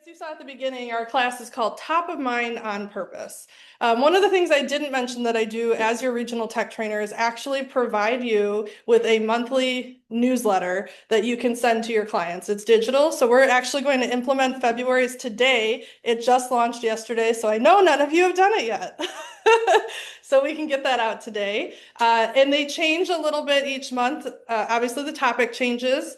As you saw at the beginning, our class is called Top of Mind on Purpose. One of the things I didn't mention that I do as your regional tech trainer is actually provide you with a monthly newsletter that you can send to your clients. It's digital, so we're actually going to implement February's today. It just launched yesterday, so I know none of you have done it yet. So we can get that out today. And they change a little bit each month. Obviously, the topic changes.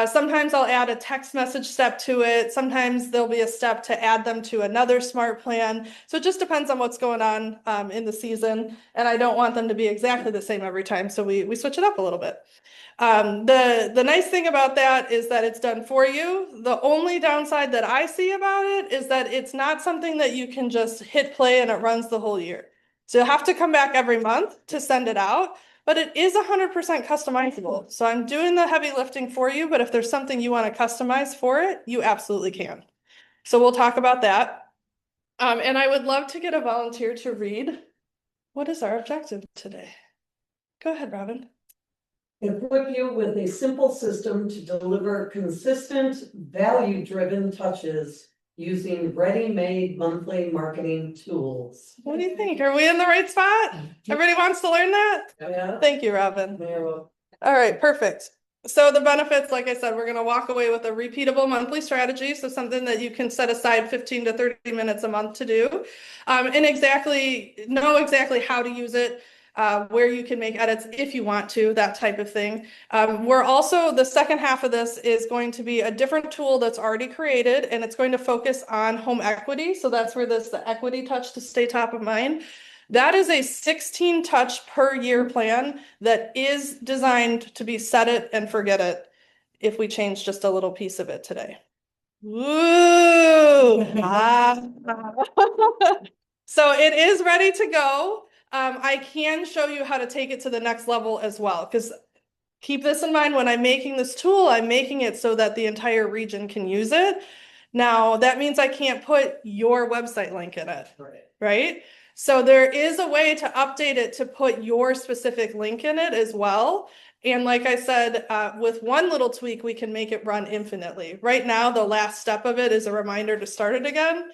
Sometimes I'll add a text message step to it. Sometimes there'll be a step to add them to another smart plan. So it just depends on what's going on in the season. And I don't want them to be exactly the same every time. So we switch it up a little bit. The nice thing about that is that it's done for you. The only downside that I see about it is that it's not something that you can just hit play and it runs the whole year. So you'll have to come back every month to send it out. But it is 100% customizable. So I'm doing the heavy lifting for you, but if there's something you want to customize for it, you absolutely can. So we'll talk about that. And I would love to get a volunteer to read. What is our objective today? Go ahead, Robin. Equip you with a simple system to deliver consistent, value-driven touches using ready-made monthly marketing tools. What do you think? Are we in the right spot? Everybody wants to learn that? Yeah. Thank you, Robin. Yeah. All right, perfect. So the benefits, like I said, we're going to walk away with a repeatable monthly strategy. So something that you can set aside 15 to 30 minutes a month to do, and know exactly how to use it, where you can make edits if you want to, that type of thing. We're also, the second half of this is going to be a different tool that's already created, and it's going to focus on home equity. So that's where the equity touch to stay top of mind. That is a 16 touch per year plan that is designed to be set it and forget it if we change just a little piece of it today. Woo! So it is ready to go. I can show you how to take it to the next level as well, because keep this in mind, when I'm making this tool, I'm making it so that the entire region can use it. Now, that means I can't put your website link in it, right? So there is a way to update it to put your specific link in it as well. And like I said, with one little tweak, we can make it run infinitely. Right now, the last step of it is a reminder to start it again,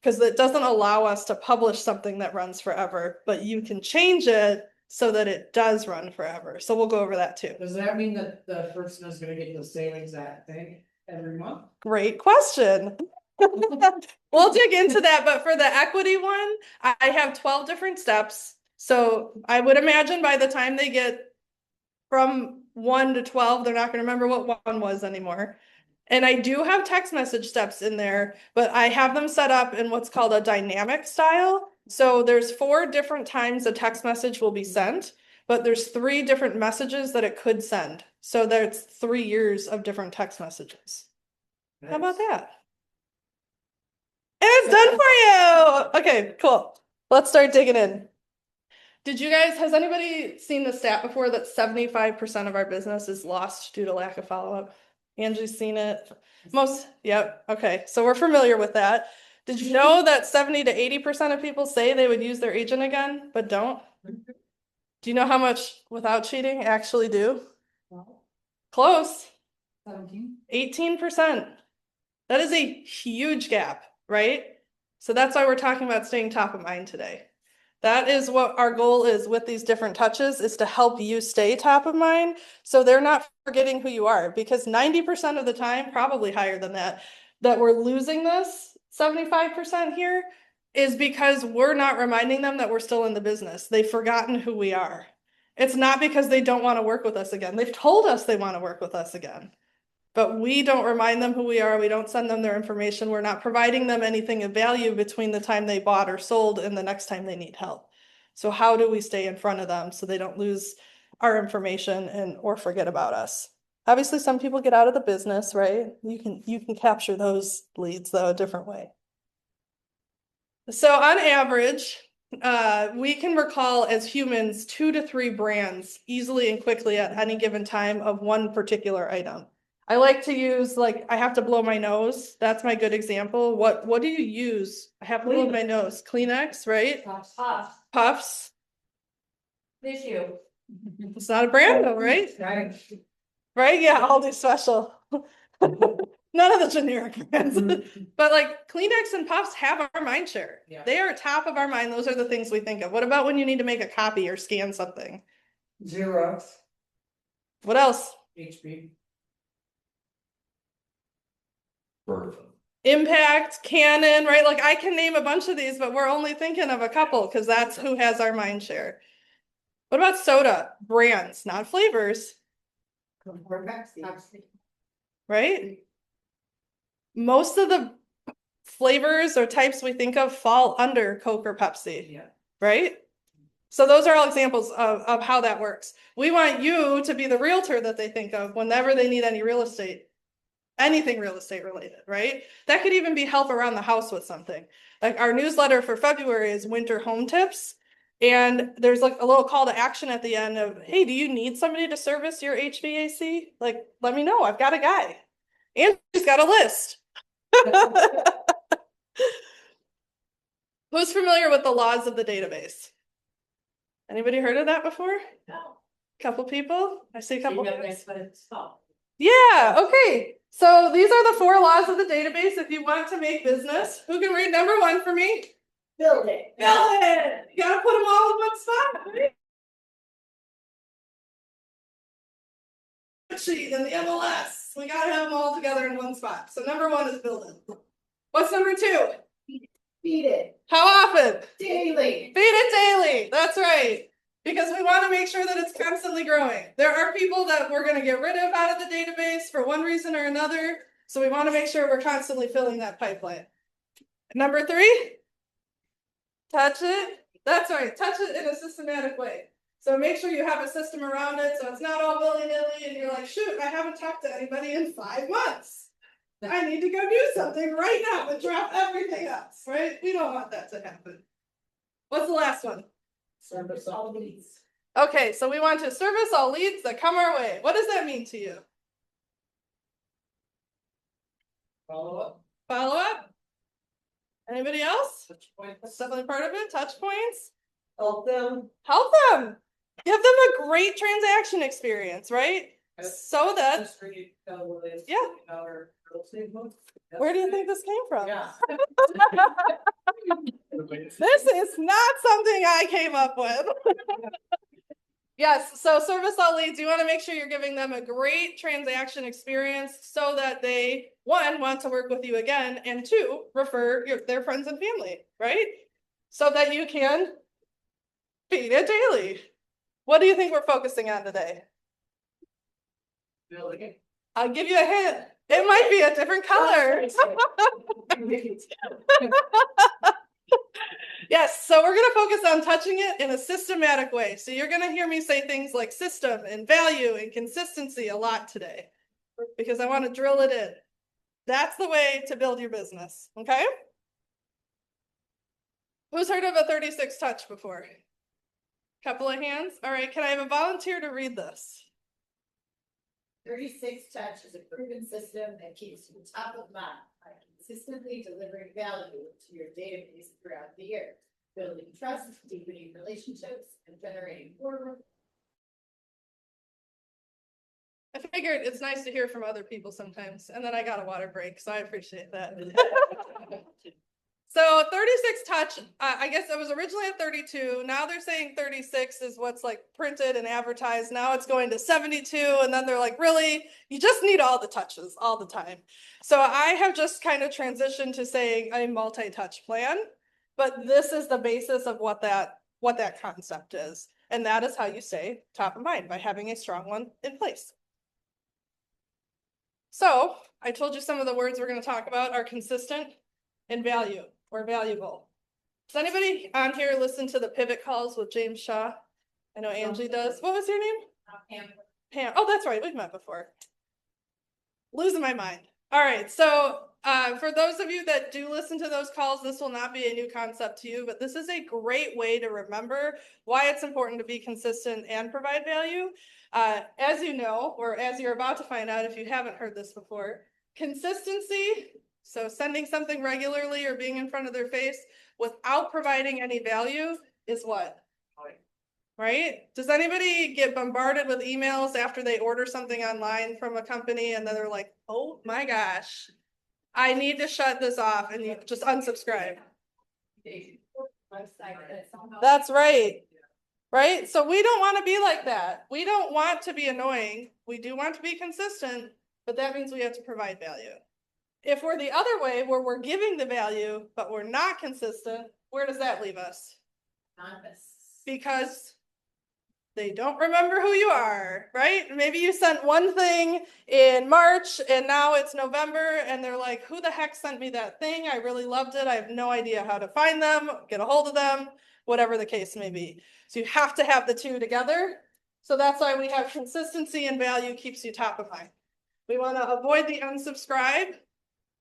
because it doesn't allow us to publish something that runs forever, but you can change it so that it does run forever. So we'll go over that too. Does that mean that the person is going to get the same exact thing every month? Great question. We'll dig into that, but for the equity one, I have 12 different steps. So I would imagine by the time they get from 1 to 12, they're not going to remember what 1 was anymore. And I do have text message steps in there, but I have them set up in what's called a dynamic style. So there's 4 different times a text message will be sent, but there's 3 different messages that it could send. So there's 3 years of different text messages. How about that? And it's done for you. Okay, cool. Let's start digging in. Has anybody seen the stat before that 75% of our business is lost due to lack of follow-up? Angie's seen it. Yep. Okay. So we're familiar with that. Did you know that 70 to 80% of people say they would use their agent again, but don't? Do you know how much without cheating actually do? Close. 18%. That is a huge gap, right? So that's why we're talking about staying top of mind today. That is what our goal is with these different touches, is to help you stay top of mind so they're not forgetting who you are, because 90% of the time, probably higher than that we're losing this 75% here is because we're not reminding them that we're still in the business. They've forgotten who we are. It's not because they don't want to work with us again. They've told us they want to work with us again, but we don't remind them who we are. We don't send them their information. We're not providing them anything of value between the time they bought or sold and the next time they need help. So how do we stay in front of them so they don't lose our information or forget about us? Obviously, some people get out of the business, right? You can capture those leads though a different way. So on average, we can recall as humans 2 to 3 brands easily and quickly at any given time of one particular item. I like to use, like, I have to blow my nose. That's my good example. What do you use? I have to blow my nose. Kleenex, right? Puffs. Tissue. It's not a brand though, right? Right. Right? Yeah, Aldi special. None of the generic brands. Mhm. But like Kleenex and Puffs have our mind share. Yeah. They are top of our mind. Those are the things we think of. What about when you need to make a copy or scan something? Xerox. What else? HP. Impact, Canon, right? Like I can name a bunch of these, but we're only thinking of a couple because that's who has our mind share. What about soda? Brands, not flavors, right? Most of the flavors or types we think of fall under Coke or Pepsi, Yeah. right? So those are all examples of how that works. We want you to be the realtor that they think of whenever they need any real estate, anything real estate related, right? That could even be help around the house with something. Like our newsletter for February is winter home tips. And there's like a little call to action at the end of, hey, do you need somebody to service your HVAC? Like, let me know. I've got a guy. And she's got a list. Who's familiar with the laws of the database? Anybody heard of that before? No. Couple people? I see a couple. Oh. Yeah, okay. So these are the 4 laws of the database if you want to make business. Who can read number 1 for me? Build it. Build it! You gotta put them all in one spot, right? Sheet and the MLS. We gotta have them all together in one spot. So number 1 is build it. What's number 2? Feed it. How often? Daily. Feed it daily. That's right. Because we want to make sure that it's constantly growing. There are people that we're going to get rid of out of the database for one reason or another. So we want to make sure we're constantly filling that pipeline. Number 3, touch it. That's right. Touch it in a systematic way. So make sure you have a system around it so it's not all willy-nilly and you're like, shoot, I haven't talked to anybody in 5 months. I need to go do something right now and drop everything else, right? We don't want that to happen. What's the last one? Service all needs. Okay, so we want to service all leads that come our way. What does that mean to you? Follow up. Follow up? Anybody else? Touch point. That's definitely part of it. Touch points. Help them. Help them. Give them a great transaction experience, right? So that, Just read, what is Yeah. our real estate book. where do you think this came from? Yeah. This is not something I came up with. Yes, so service all leads, you want to make sure you're giving them a great transaction experience so that they, 1, want to work with you again, and 2, refer their friends and family, right? So that you can feed it daily. What do you think we're focusing on today? Building it. I'll give you a hint. It might be a different color. Yes, so we're going to focus on touching it in a systematic way. So you're going to hear me say things like system and value and consistency a lot today because I want to drill it in. That's the way to build your business, okay? Who's heard of a 36 touch before? Couple of hands. All right, can I have a volunteer to read this? 36 touch is a proven system that keeps you top of mind by consistently delivering value to your database throughout the year, building trust, deepening relationships, and generating more. I figured it's nice to hear from other people sometimes, and then I got a water break, so I appreciate that. So 36 touch, I guess it was originally at 32. Now they're saying 36 is what's like printed and advertised. Now it's going to 72. And then they're like, really, you just need all the touches all the time. So I have just kind of transitioned to saying a multi-touch plan, but this is the basis of what that concept is. And that is how you stay top of mind, by having a strong one in place. So I told you some of the words we're going to talk about are consistent and value or valuable. Does anybody on here listen to the pivot calls with James Shaw? I know Angie does. What was your name? Pam. Oh, that's right. We've met before. Losing my mind. All right. So for those of you that do listen to those calls, this will not be a new concept to you, but this is a great way to remember why it's important to be consistent and provide value. As you know, or as you're about to find out if you haven't heard this before, consistency, so sending something regularly or being in front of their face without providing any value is what? right? Does anybody get bombarded with emails after they order something online from a company and then they're like, oh my gosh, I need to shut this off, and you just unsubscribe? That's right. Right? So we don't want to be like that. We don't want to be annoying. We do want to be consistent, but that means we have to provide value. If we're the other way, where we're giving the value, but we're not consistent, where does that leave us? Anonymous. Because they don't remember who you are, right? Maybe you sent one thing in March and now it's November and they're like, who the heck sent me that thing? I really loved it. I have no idea how to find them, get a hold of them, whatever the case may be. So you have to have the two together. So that's why we have consistency and value keeps you top of mind. We want to avoid the unsubscribe,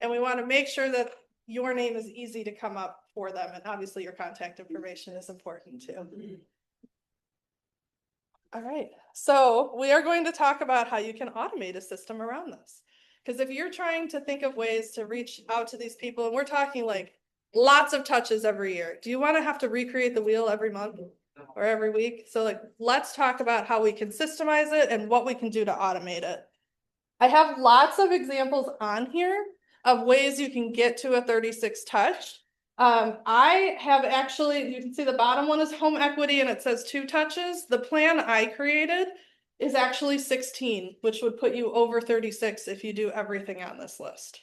and we want to make sure that your name is easy to come up for them. And obviously your contact information is important too. All right, so we are going to talk about how you can automate a system around this. Because if you're trying to think of ways to reach out to these people, and we're talking like lots of touches every year, do you want to have to recreate the wheel every month or every week? So like, let's talk about how we can systemize it and what we can do to automate it. I have lots of examples on here of ways you can get to a 36 touch. I have actually, you can see the bottom one is home equity and it says 2 touches. The plan I created is actually 16, which would put you over 36 if you do everything on this list.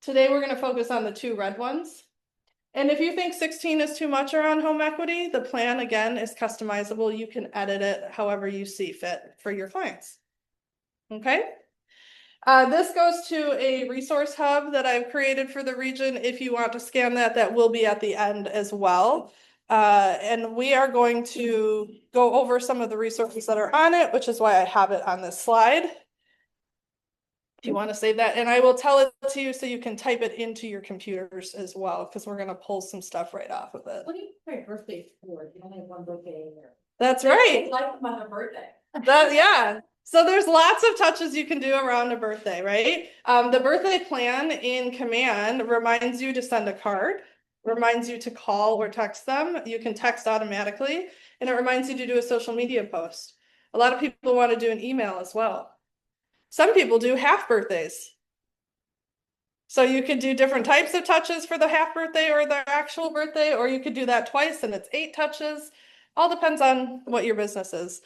Today, we're going to focus on the 2 red ones. And if you think 16 is too much around home equity, the plan again is customizable. You can edit it however you see fit for your clients. Okay. This goes to a resource hub that I've created for the region. If you want to scan that, that will be at the end as well. And we are going to go over some of the resources that are on it, which is why I have it on this slide. If you want to save that, and I will tell it to you so you can type it into your computers as well, because we're going to pull some stuff right off of it. What do you my birthday for? You only have one birthday a year. That's right. Like my birthday. Yeah. So there's lots of touches you can do around a birthday, right? The birthday plan in Command reminds you to send a card, reminds you to call or text them. You can text automatically, and it reminds you to do a social media post. A lot of people want to do an email as well. Some people do half birthdays. So you could do different types of touches for the half birthday or the actual birthday, or you could do that twice and it's 8 touches. All depends on what your business is.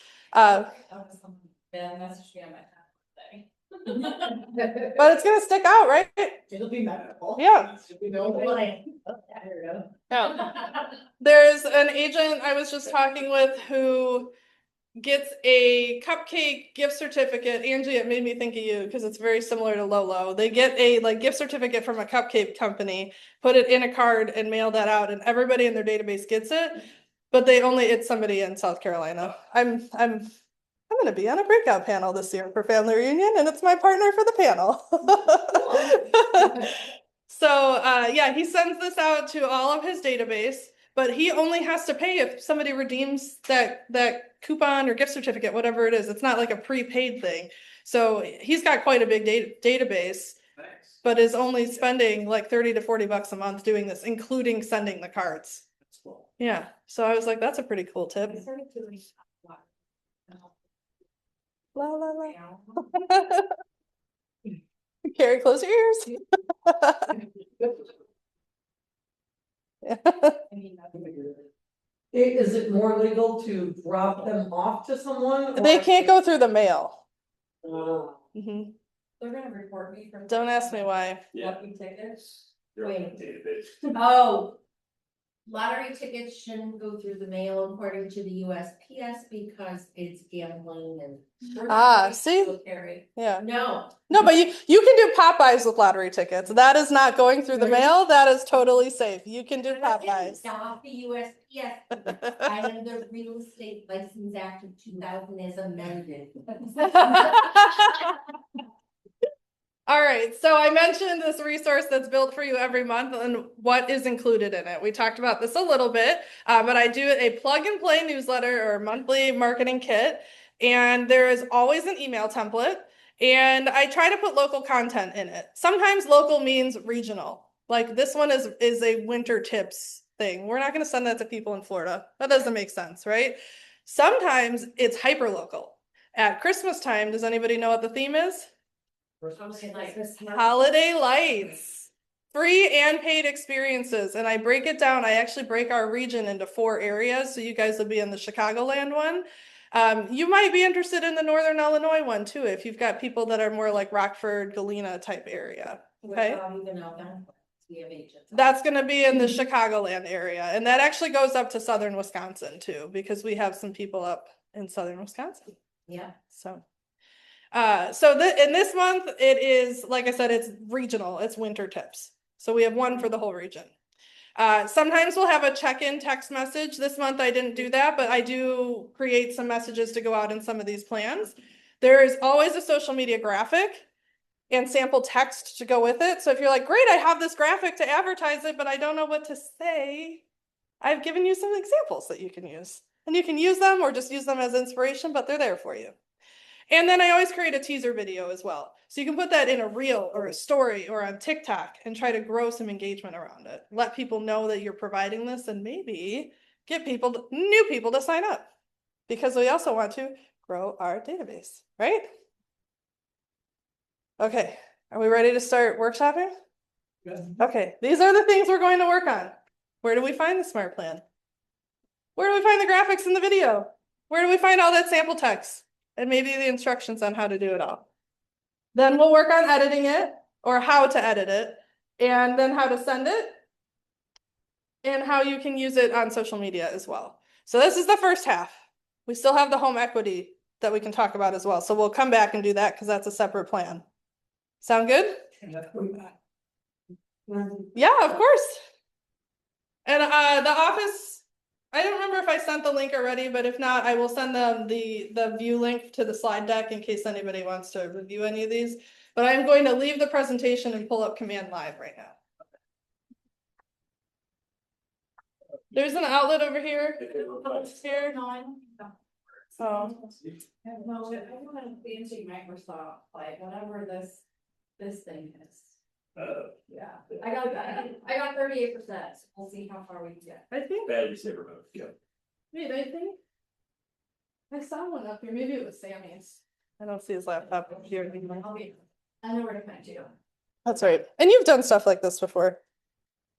Yeah, message me on my birthday. But it's gonna stick out, right? It'll be memorable. Yeah. You know, like, Yeah. There's an agent I was just talking with who gets a cupcake gift certificate. Angie, it made me think of you because it's very similar to Lolo. They get a like gift certificate from a cupcake company, put it in a card and mail that out, and everybody in their database gets it. But it's somebody in South Carolina. I'm going to be on a breakout panel this year for family reunion, and it's my partner for the panel. So yeah, he sends this out to all of his database, but he only has to pay if somebody redeems that coupon or gift certificate, whatever it is. It's not like a prepaid thing. So he's got quite a big database, but is only spending like 30 to 40 bucks a month doing this, including sending the cards. that's cool. Yeah. So I was like, that's a pretty cool tip. La, la, la. Carrie, close your ears. Is it more legal to drop them off to someone? They can't go through the mail. Mhm. They're gonna report me for. Don't ask me why. Lucky tickets. They're in the database. Oh. Lottery tickets shouldn't go through the mail according to the USPS because it's gambling and. See? Carry. Yeah. No. No, but you can do Popeyes with lottery tickets. That is not going through the mail. That is totally safe. You can do Popeyes. Now, the USPS, I am the Real Estate License Act of 2000 is amended. All right, so I mentioned this resource that's built for you every month and what is included in it. We talked about this a little bit, but I do a plug and play newsletter or monthly marketing kit, and there is always an email template, and I try to put local content in it. Sometimes local means regional. Like this one is a winter tips thing. We're not going to send that to people in Florida. That doesn't make sense, right? Sometimes it's hyperlocal. At Christmas time, does anybody know what the theme is? Holiday lights. Free and paid experiences. And I break it down. I actually break our region into 4 areas. So you guys will be in the Chicagoland one. You might be interested in the Northern Illinois one too, if you've got people that are more like Rockford, Galena type area. Okay. That's going to be in the Chicagoland area. And that actually goes up to southern Wisconsin too, because we have some people up in southern Wisconsin. Yeah. So, in this month, it is, like I said, it's regional, it's winter tips. So we have one for the whole region. Sometimes we'll have a check-in text message. This month I didn't do that, but I do create some messages to go out in some of these plans. There is always a social media graphic and sample text to go with it. So if you're like, great, I have this graphic to advertise it, but I don't know what to say, I've given you some examples that you can use. And you can use them or just use them as inspiration, but they're there for you. And then I always create a teaser video as well. So you can put that in a reel or a story or on TikTok and try to grow some engagement around it. Let people know that you're providing this and maybe get new people to sign up, because we also want to grow our database, right? Okay, are we ready to start workshopping? Yes. Okay, these are the things we're going to work on. Where do we find the smart plan? Where do we find the graphics in the video? Where do we find all that sample text? And maybe the instructions on how to do it all. Then we'll work on editing it, or how to edit it, and then how to send it, and how you can use it on social media as well. So this is the first half. We still have the home equity that we can talk about as well. So we'll come back and do that because that's a separate plan. Sound good? Yeah, of course. And the office, I don't remember if I sent the link already, but if not, I will send them the view link to the slide deck in case anybody wants to review any of these. But I'm going to leave the presentation and pull up Command Live right now. There's an outlet over here. Here. Oh. No, I want a fancy Microsoft, like whatever this thing is. Yeah, I got 38%. We'll see how far we can get. I think. Battery saver mode, yeah. Wait, I think I saw one up here. Maybe it was Sammy's. I don't see his laptop up here anymore. I know where to find you. That's right. And you've done stuff like this before.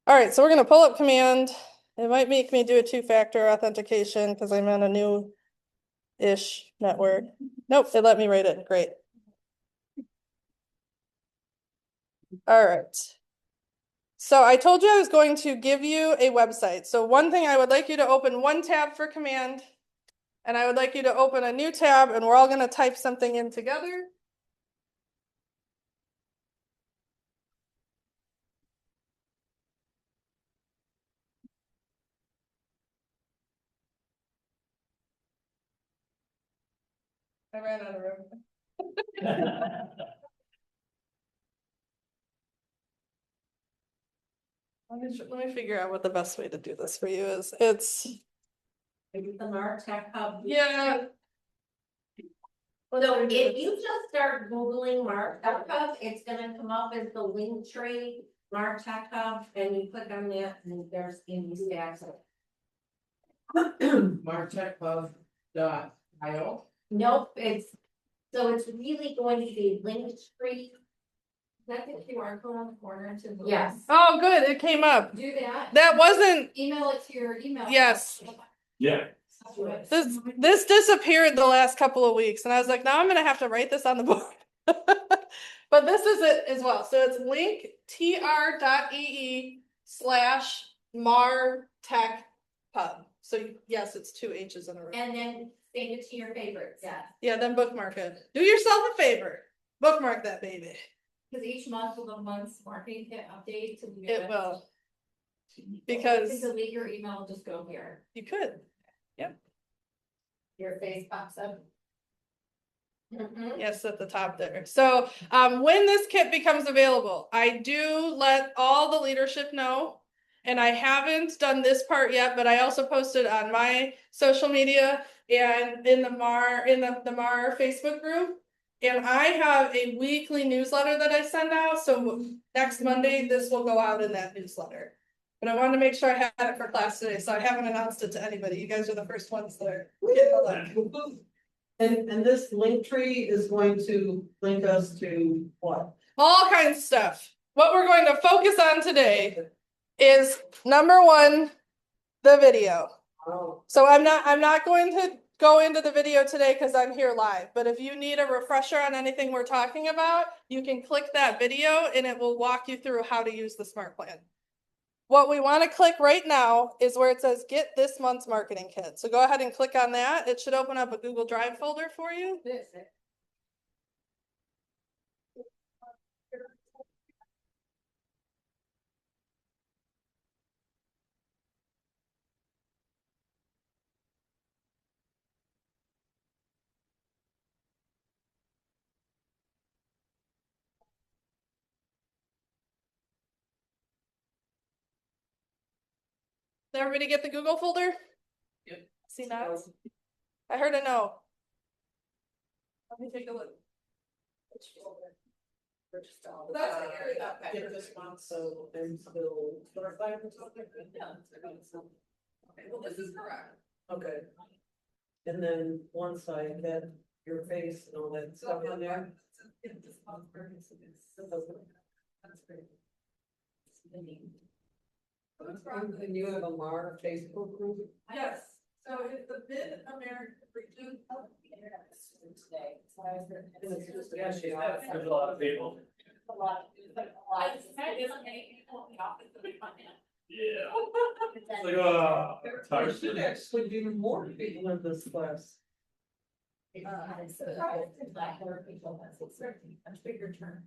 All right, so we're going to pull up Command. It might make me do a 2-factor authentication because I'm on a new-ish network. Nope, it let me write it. Great. All right. So I told you I was going to give you a website. So one thing, I would like you to open one tab for Command, and I would like you to open a new tab, and we're all going to type something in together. I ran out of room. Let me figure out what the best way to do this for you is. It's The MarTech Hub. yeah. So if you just start Googling MarTech Hub, it's gonna come up as the link tree, MarTech Hub, and you click on that and there's Andy Stacks. MarTechHub.io. Nope, it's really going to be link tree. That's the QR code on the corner to the. Yes. Oh, good. It came up. Do that. That wasn't. Email it to your email. Yes. Yeah. This disappeared the last couple of weeks, and I was like, now I'm gonna have to write this on the board. But this is it as well. So it's linktr.ee/martechhub. So yes, it's 2 H's in a row. And then save it to your favorites. Yeah. Yeah, then bookmark it. Do yourself a favor. Bookmark that baby. Because each month will the month's marketing kit update to the. It will. You can Because delete your email, just go here. you could. Your face pops up. Yes, at the top there. So when this kit becomes available, I do let all the leadership know. And I haven't done this part yet, but I also posted on my social media and in the MAR Facebook group. And I have a weekly newsletter that I send out. So next Monday, this will go out in that newsletter. But I wanted to make sure I had it for class today, so I haven't announced it to anybody. You guys are the first ones that are getting the link. And this link tree is going to link us to what? All kinds of stuff. What we're going to focus on today is number one, the video. Oh, So I'm not going to go into the video today because I'm here live, but if you need a refresher on anything we're talking about, you can click that video and it will walk you through how to use the smart plan. What we want to click right now is where it says get this month's marketing kit. So go ahead and click on that. It should open up a Google Drive folder for you. Did everybody get the Google folder? Yep. See that? I heard a no. Let me take a look. That's the area. Get this one, so there's still. Okay, well, this is correct. okay. And then once I had your face and all that stuff on there. And you have a Mar Facebook group? Yes, so it's the Mid-American Region. Yeah, she has. There's a lot of people. Yeah. It's like, There should actually be more people in this class. Much bigger term.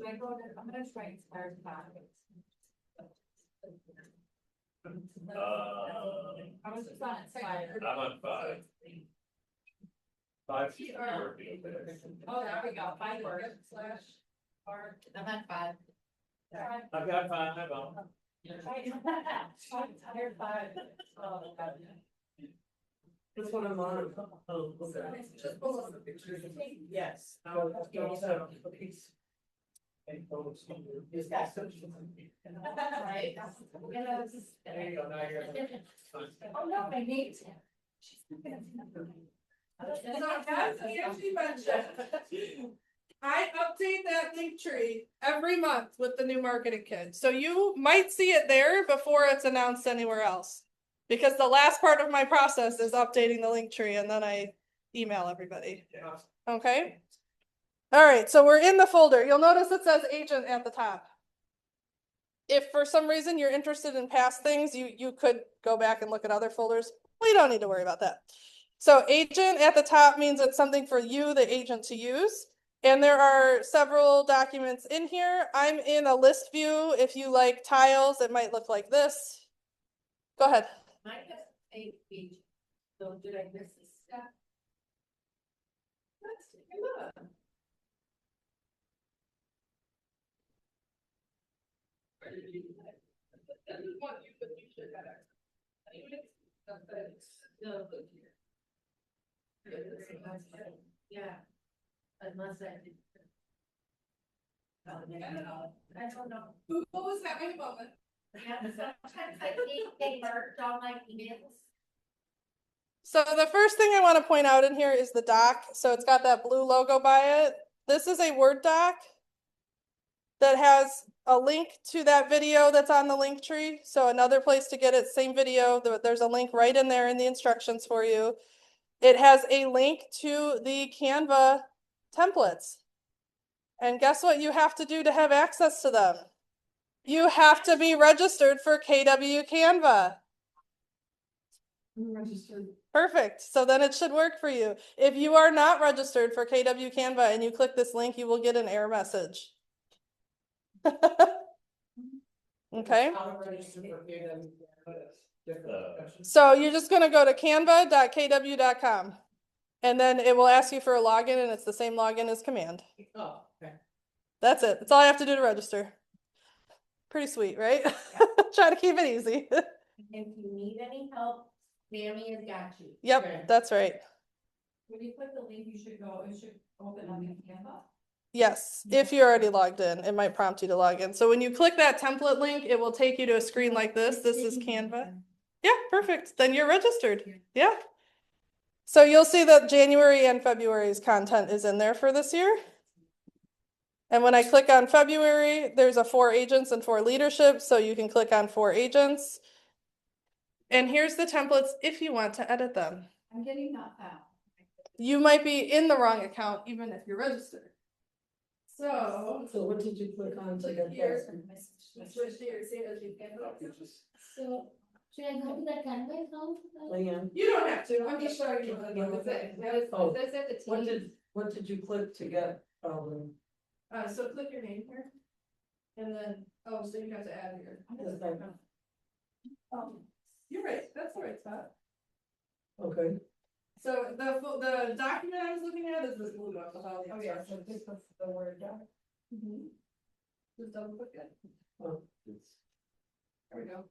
I'm gonna try inspired topics. I was just on inspired. I'm on 5. 5 working. Oh, there we go, 5 words slash. I'm at 5. I've got 5, I'm on. Tired 5. Oh, God. That's what I'm on. Oh, okay. Just pull up the pictures. Yes. Oh, don't have a piece. Right. There you go, now you're. Oh, no, my name's. So as Angie mentioned, I update that link tree every month with the new marketing kit. So you might see it there before it's announced anywhere else. Because the last part of my process is updating the link tree and then I email everybody. Okay? All right, so we're in the folder. You'll notice it says agent at the top. If for some reason you're interested in past things, you could go back and look at other folders. We don't need to worry about that. So agent at the top means it's something for you, the agent, to use. And there are several documents in here. I'm in a list view. If you like tiles, it might look like this. Go ahead. Mine has a page, so did I miss a step? Let's take a look. Yeah. Unless I did. I don't know. What was that? Wait a moment. Yeah, sometimes I think they worked on my emails. So the first thing I want to point out in here is the doc. So it's got that blue logo by it. This is a Word doc that has a link to that video that's on the link tree. So another place to get it, same video, there's a link right in there in the instructions for you. It has a link to the Canva templates. And guess what you have to do to have access to them? You have to be registered for KW Canva. I'm registered. Perfect. So then it should work for you. If you are not registered for KW Canva and you click this link, you will get an error message. Okay. So you're just going to go to canva.kw.com and then it will ask you for a login and it's the same login as command. Oh, okay. That's it. That's all I have to do to register. Pretty sweet, right? Try to keep it easy. If you need any help, Sammy has got you. Yep, Okay. that's right. When you click the link, it should open up in Canva. Yes, if you're already logged in, it might prompt you to log in. So when you click that template link, it will take you to a screen like this. This is Canva. Yeah, perfect. Then you're registered. Yeah. So you'll see that January and February's content is in there for this year. And when I click on February, there's a 4 agents and 4 leadership. So you can click on 4 agents. And here's the templates if you want to edit them. I'm getting that out. You might be in the wrong account even if you're registered. So what did you click on to click get here. that? Switch to your save as you can. So, should I go to that Canva account? Leanne, You don't have to. I'm just showing you what it is. Oh. This is the what team. did you click to get, So click your name here. And then, oh, so you have to add your. Oh, you're right. That's the right spot. okay, So the document I was looking at is this blue one with all the. Oh, yeah, so this was the word doc. Just double click it. oh, There we go.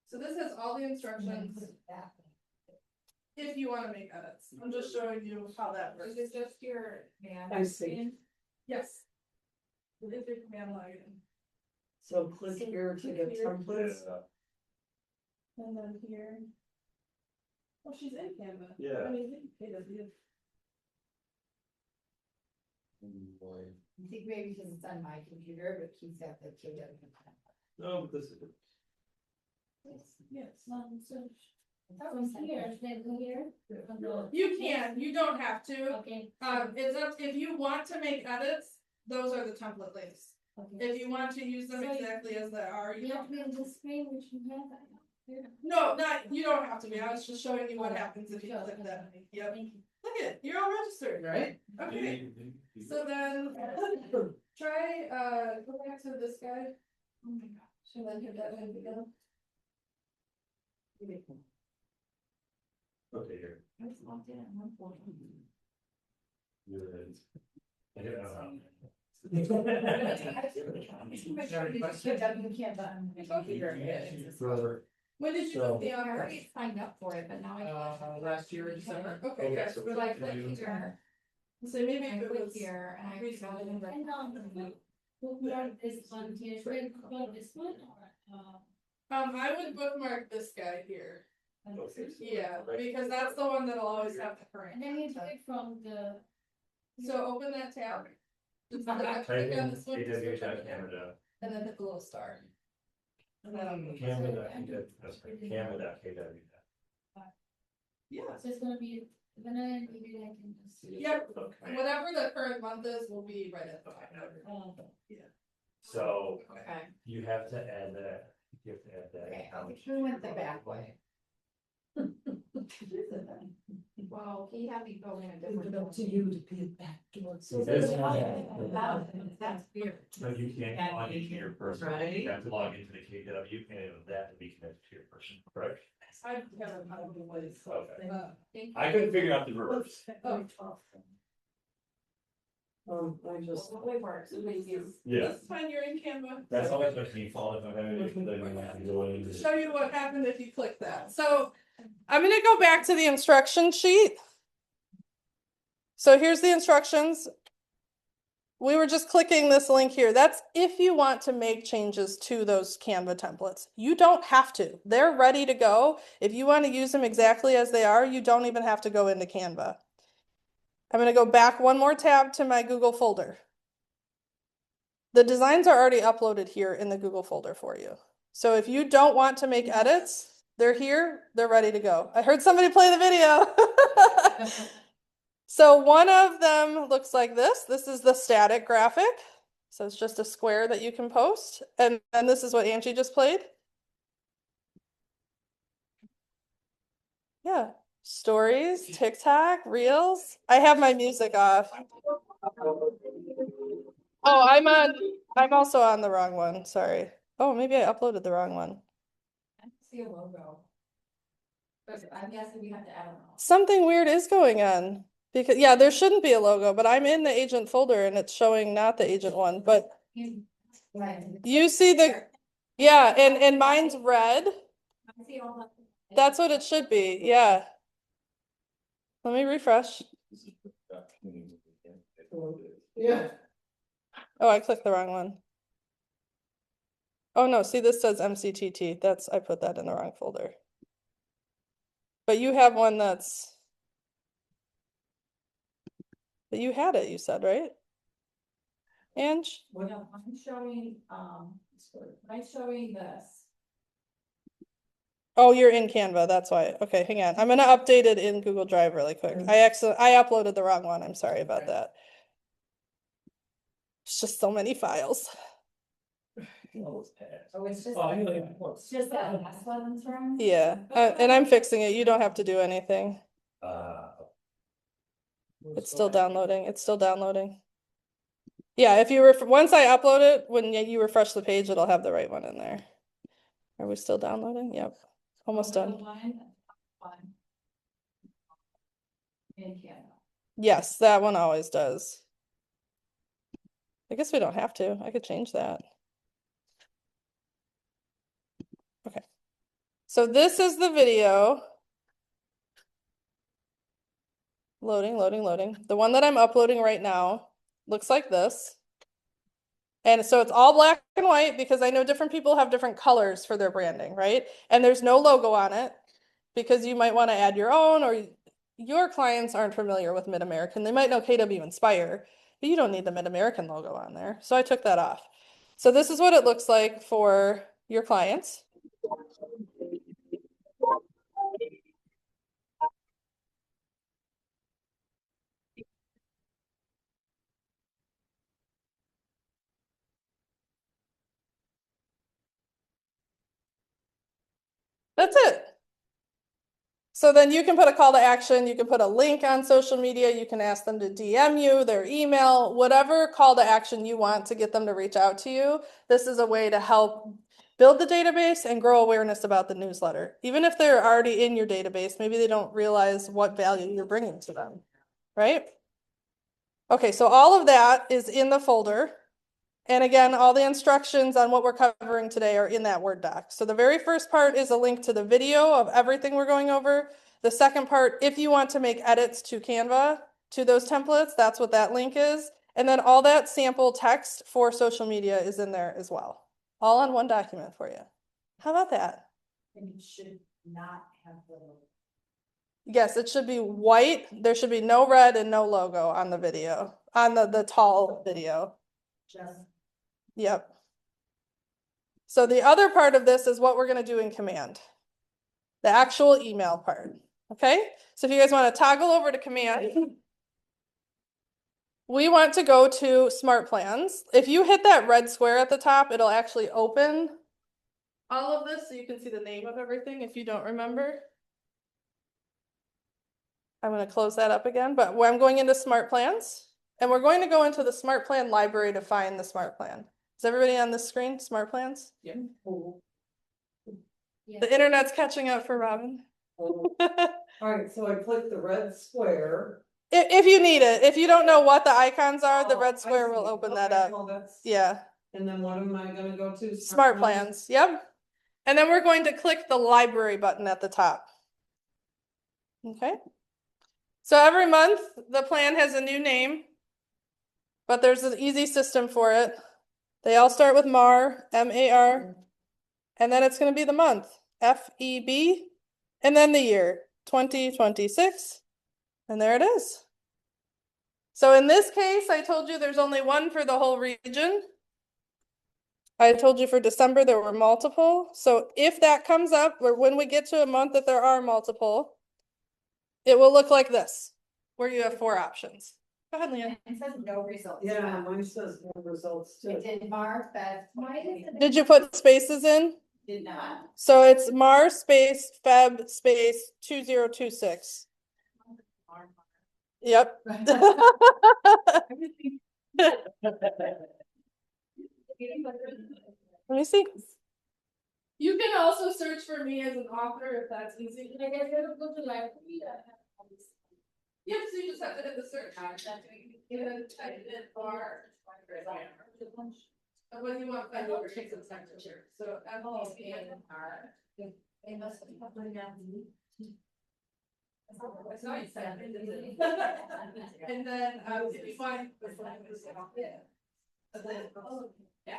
So this has all the instructions if you want to make edits. I'm just showing you how that works. Is this just your man? I see. Yes. It is your command login. so click here to get templates. And then here. Oh, she's in Canva. Yeah. I mean, KW. I think maybe because it's on my computer, but keeps at the KW. No, but this is. Yes. From here, should I go here? You can, you don't have to. Okay. It's up, if you want to make edits, those are the template links. Okay. If you want to use them So exactly as they are, you You have don't. to be on the screen, which you have. No, not, you don't have to be. I was just showing you what happens if you click that. Yep. Thank you. Look at it, you're all registered, right? Okay, so then try, go back to this guy. Oh my gosh, and then hit that one again. Okay, here. I was logged in at one point. Good. I don't know. Brother. When did you So- put the I on? already signed up for it, but now I. Last year in December. Okay, Okay, good. so- So I click here, So maybe I if it click was. here, and I got it in. And bookmark this one here, should I bookmark this one or? I would bookmark this guy here. Okay. Yeah, because that's the one that'll always have the current. And then you do it from the. So open that tab. Just Type click on in this one, Canada. and then hit the little star. And then, Canada.kw. yeah, So it's gonna be, then maybe I can just. yep, whatever the current month is, will be right at the top. So Okay. you have to add that, you have to add that. Okay, account. we went the back way. Well, he had me go in a Leave different. it up to you to be it back towards. This one. That's weird. No, you can't log into your person, Right. you have to log into the KW and that to be connected to your person, correct? I haven't probably ways. Okay. Thank you. I couldn't figure out the reverse. Oh, I just, Well, it works, thank you. Yeah, this is fine, you're in Canva. that's always my default if I'm having to, then we have to go in. Show you what happened if you click that. So I'm gonna go back to the instruction sheet. So here's the instructions. We were just clicking this link here. That's if you want to make changes to those Canva templates. You don't have to. They're ready to go. If you want to use them exactly as they are, you don't even have to go into Canva. I'm going to go back one more tab to my Google folder. The designs are already uploaded here in the Google folder for you. So if you don't want to make edits, they're here, they're ready to go. I heard somebody play the video. So one of them looks like this. This is the static graphic. So it's just a square that you can post. And this is what Angie just played. Yeah. Stories, TikTok, Reels. I have my music off. Oh, I'm also on the wrong one. Sorry. Oh, maybe I uploaded the wrong one. I don't see a logo. But I'm guessing we have to add a logo. Something weird is going on. Because yeah, there shouldn't be a logo, but I'm in the agent folder and it's showing not the agent one, but Right. you see the, yeah, and mine's red. I see all that. That's what it should be, yeah. Let me refresh. yeah, Oh, I clicked the wrong one. Oh no, see, this says MCTT. I put that in the wrong folder. But you have one but you had it, you said, right? Ange? No, I'm showing, I'm showing this. Oh, you're in Canva, that's why. Okay, hang on. I'm gonna update it in Google Drive really quick. I uploaded the wrong one. I'm sorry about that. It's just so many files. Oh, it's just, Oh, it's just that last one that's wrong? Yeah, and I'm fixing it. You don't have to do anything. It's still downloading. It's still downloading. Yeah, if you once I upload it, when you refresh the page, it'll have the right one in there. Are we still downloading? Yep, almost done. In Canada. Yes, that one always does. I guess we don't have to. I could change that. Okay. So this is the video. Loading, loading, loading. The one that I'm uploading right now looks like this. And so it's all black and white because I know different people have different colors for their branding, right? And there's no logo on it because you might want to add your own, or your clients aren't familiar with Mid-American. They might know KW Inspire, but you don't need the Mid-American logo on there. So I took that off. So this is what it looks like for your clients. That's it. So then you can put a call to action, you can put a link on social media, you can ask them to DM you, their email, whatever call to action you want to get them to reach out to you. This is a way to help build the database and grow awareness about the newsletter. Even if they're already in your database, maybe they don't realize what value you're bringing to them, right? Okay, so all of that is in the folder. And again, all the instructions on what we're covering today are in that Word doc. So the very first part is a link to the video of everything we're going over. The second part, if you want to make edits to Canva, to those templates, that's what that link is. And then all that sample text for social media is in there as well. All on one document for you. How about that? And you should not have the. Yes, it should be white. There should be no red and no logo on the video, on the tall video. Just. Yep. So the other part of this is what we're going to do in command. The actual email part. Okay. So if you guys want to toggle over to command, we want to go to smart plans. If you hit that red square at the top, it'll actually open all of this so you can see the name of everything if you don't remember. I'm going to close that up again, but I'm going into smart plans, and we're going to go into the smart plan library to find the smart plan. Is everybody on this screen? Smart plans? Yeah. The internet's catching up for Robin. All right, so I click the red square. If you need it, if you don't know what the icons are, the red I square will see. open Okay, that up. well, that's- Yeah, And then what am I gonna go to? smart plans. Yep. And then we're going to click the library button at the top. Okay. So every month the plan has a new name, but there's an easy system for it. They all start with MAR, M-A-R, and then it's going to be the month, F-E-B, and then the year, 2026, and there it is. So in this case, I told you there's only one for the whole region. I told you for December there were multiple. So if that comes up, or when we get to a month that there are multiple, it will look like this, where you have 4 options. Go ahead, Leanne. It says no results. Yeah, mine says no results too. It did Mar, Feb. Did you put spaces in? Did not. So it's Mars space Feb space 2026. Yep. Let me see. You can also search for me as an author if that's easy. Yep, so you just have to hit the search. And then type it in bar. And when you want that over, take some temperature. So FECNR. They must have put it down. And then if you find. Yeah.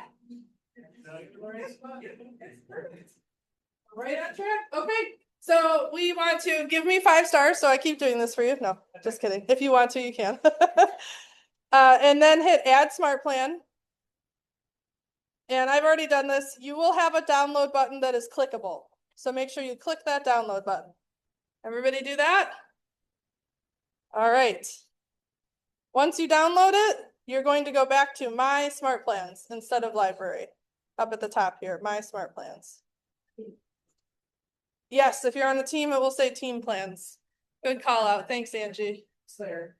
Right on track. Okay. So we want to give me 5 stars. So I keep doing this for you. No, just kidding. If you want to, you can. And then hit add smart plan. And I've already done this. You will have a download button that is clickable. So make sure you click that download button. Everybody do that? All right. Once you download it, you're going to go back to My Smart Plans instead of Library. Up at the top here, My Smart Plans. Yes, if you're on the team, it will say Team Plans. Good call out. Thanks, Angie. There.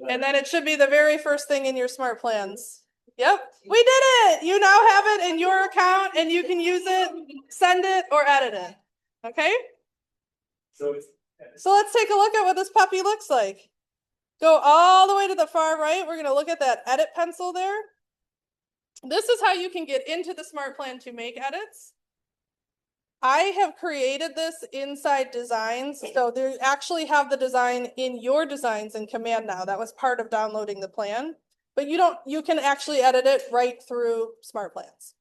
And then it should be the very first thing in your Smart Plans. Yep, we did it. You now have it in your account and you can use it, send it, or edit it. Okay? So it's. So let's take a look at what this puppy looks like. Go all the way to the far right. We're going to look at that edit pencil there. This is how you can get into the Smart Plan to make edits. I have created this inside designs. So they actually have the design in your designs in Command now. That was part of downloading the plan. But you can actually edit it right through Smart Plans.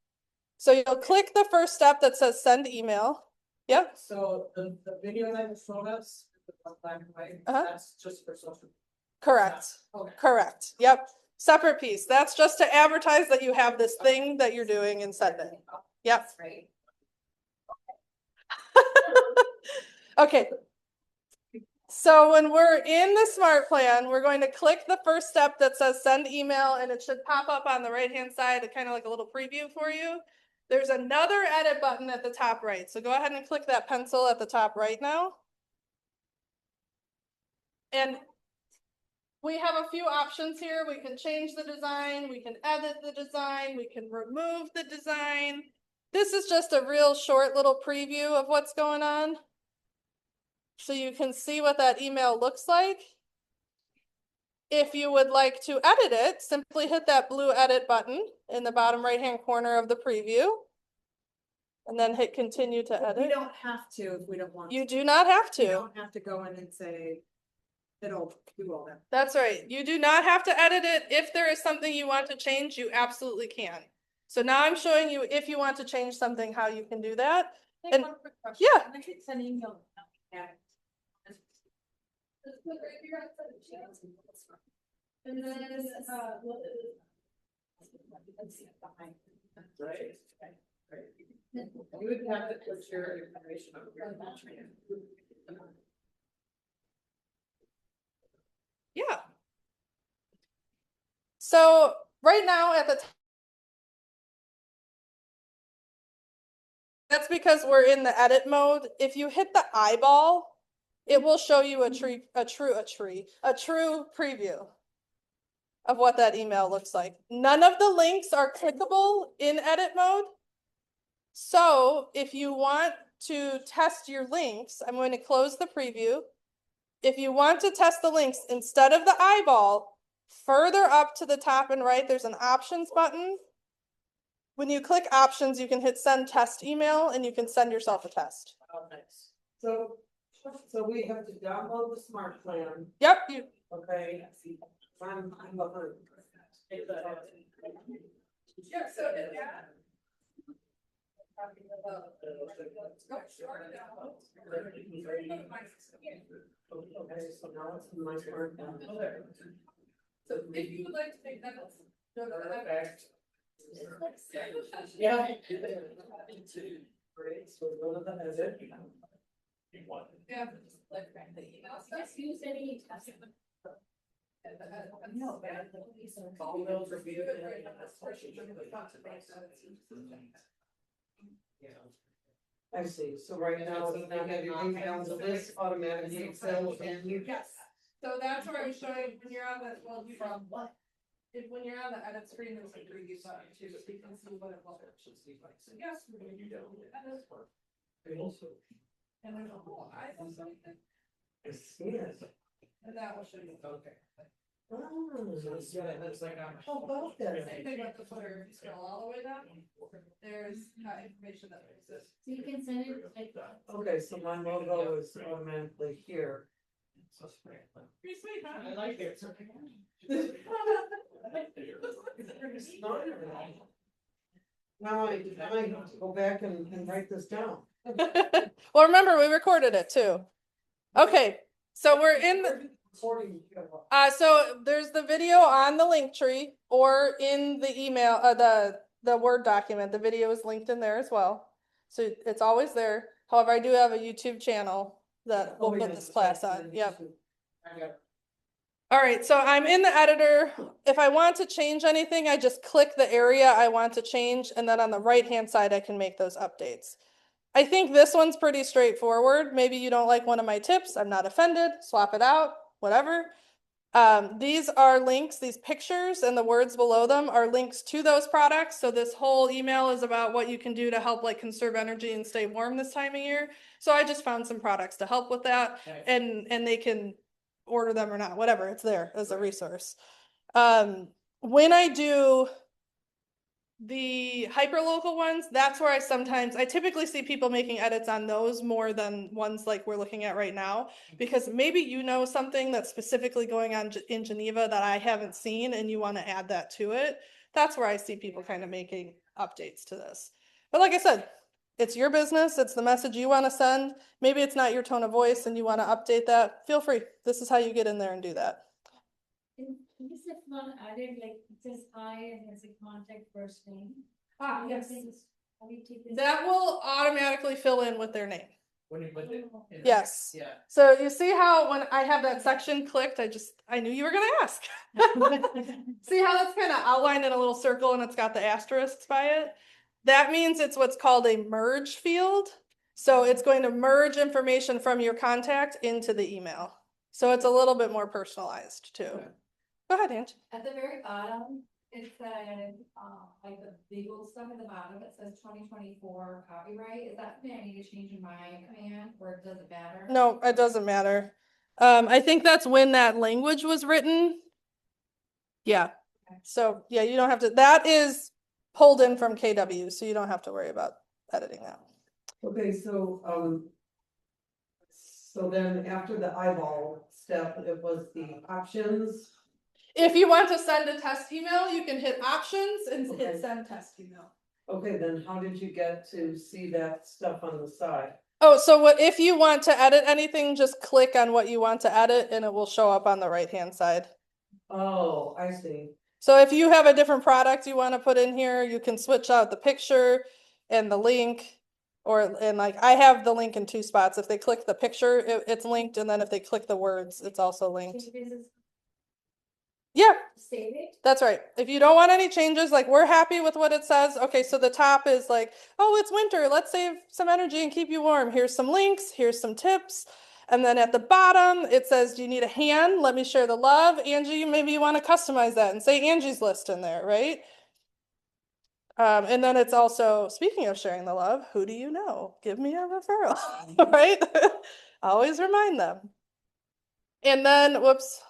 So you'll click the first step that says send email. Yep. So the video that you showed us, the black and white, Uh-huh. that's just for social. Correct. Okay. Correct. Yep. Separate piece. That's just to advertise that you have this thing that you're doing and send it. Yep. Right. Okay. So when we're in the Smart Plan, we're going to click the first step that says send email, and it should pop up on the right-hand side, kind of like a little preview for you. There's another edit button at the top right. So go ahead and click that pencil at the top right now. And we have a few options here. We can change the design, we can edit the design, we can remove the design. This is just a real short little preview of what's going on. So you can see what that email looks like. If you would like to edit it, simply hit that blue edit button in the bottom right-hand corner of the preview. And then hit continue to edit. We don't have to if we don't want. You do not have We to. don't have to go in and say, it'll do all that. That's right. You do not have to edit it. If there is something you want to change, you absolutely can. So now I'm showing you if you want to change something, how you can do that. And One quick question. yeah. When I hit send email. And then, Right. You would have to put your information on your. Yeah. So right now at the that's because we're in the edit mode. If you hit the eyeball, it will show you a true preview of what that email looks like. None of the links are clickable in edit mode. So if you want to test your links, I'm going to close the preview. If you want to test the links, instead of the eyeball, further up to the top and right, there's an options button. When you click options, you can hit send test email and you can send yourself a test. Oh, nice. So we have to download the Smart Plan, Yep. okay? I'm behind. Yeah, so yeah. Okay, so now it's in my Smart Plan. So if you would like to take that, go to the Perfect. Yeah. Great, so go to the edit. yeah. Just use any test. No, All those reviewed. I see, so right now, it's not have your email to this automatically Excel and you. Yes. So that's where I'm showing when you're on the, well, you from what? When you're on the edit screen, there's a preview button too, so you can see what it looks like. So yes, we're going to do edit. And there's a whole item something, I see it. and that will show you. Okay. Oh, Yeah, that's like, how about that? Same thing with the footer, if you scroll all the way down, there's information that exists. So you can send it like. okay, so my logo is automatically here. Pretty sweet, huh? I like it. Now I have to go back and write this down. Well, remember, we recorded it too. Okay, so we're in the, so there's the video on the link tree or in the email, the Word document. The video is linked in there as well. So it's always there. However, I do have a YouTube channel that we'll put this class on. Yep. All right, so I'm in the editor. If I want to change anything, I just click the area I want to change, and then on the right-hand side, I can make those updates. I think this one's pretty straightforward. Maybe you don't like one of my tips. I'm not offended. Swap it out, whatever. These are links, these pictures and the words below them are links to those products. So this whole email is about what you can do to help like conserve energy and stay warm this time of year. So I just found some products to help with that, and they can order them or not, whatever, it's there as a resource. When I do the hyperlocal ones, that's where I typically see people making edits on those more than ones like we're looking at right now, because maybe you know something that's specifically going on in Geneva that I haven't seen and you want to add that to it. That's where I see people kind of making updates to this. But like I said, it's your business. It's the message you want to send. Maybe it's not your tone of voice and you want to update that. Feel free. This is how you get in there and do that. This is not added, like, it says I and has a contact first name. Yes. How do you take this? That will automatically fill in with their name. When you put it. Yes. Yeah. So you see how when I have that section clicked, I knew you were gonna ask. See how that's kind of outlined in a little circle and it's got the asterisks by it? That means it's what's called a merge field. So it's going to merge information from your contact into the email. So it's a little bit more personalized too. Go ahead, Ange. At the very bottom, it said, like the legal stuff at the bottom, it says 2024 copyright. Is that something I need to change in my command, or does it matter? No, it doesn't matter. I think that's when that language was written. Yeah. So yeah, you don't have to, that is pulled in from KW, so you don't have to worry about editing that. Okay, so then after the eyeball step, it was the options. If you want to send a test email, you can hit options and Okay. hit send test email. Okay, then how did you get to see that stuff on the side? Oh, so if you want to edit anything, just click on what you want to edit and it will show up on the right-hand side. Oh, I see. So if you have a different product you want to put in here, you can switch out the picture and the link, and like I have the link in two spots. If they click the picture, it's linked, and then if they click the words, it's also linked. Yeah, Save it. that's right. If you don't want any changes, like we're happy with what it says. Okay, so the top is like, oh, it's winter. Let's save some energy and keep you warm. Here's some links. Here's some tips. And then at the bottom, it says, do you need a hand? Let me share the love. Angie, maybe you want to customize that and say Angie's list in there, right? And then it's also, speaking of sharing the love, who do you know? Give me a referral, right? Always remind them. And then, whoops.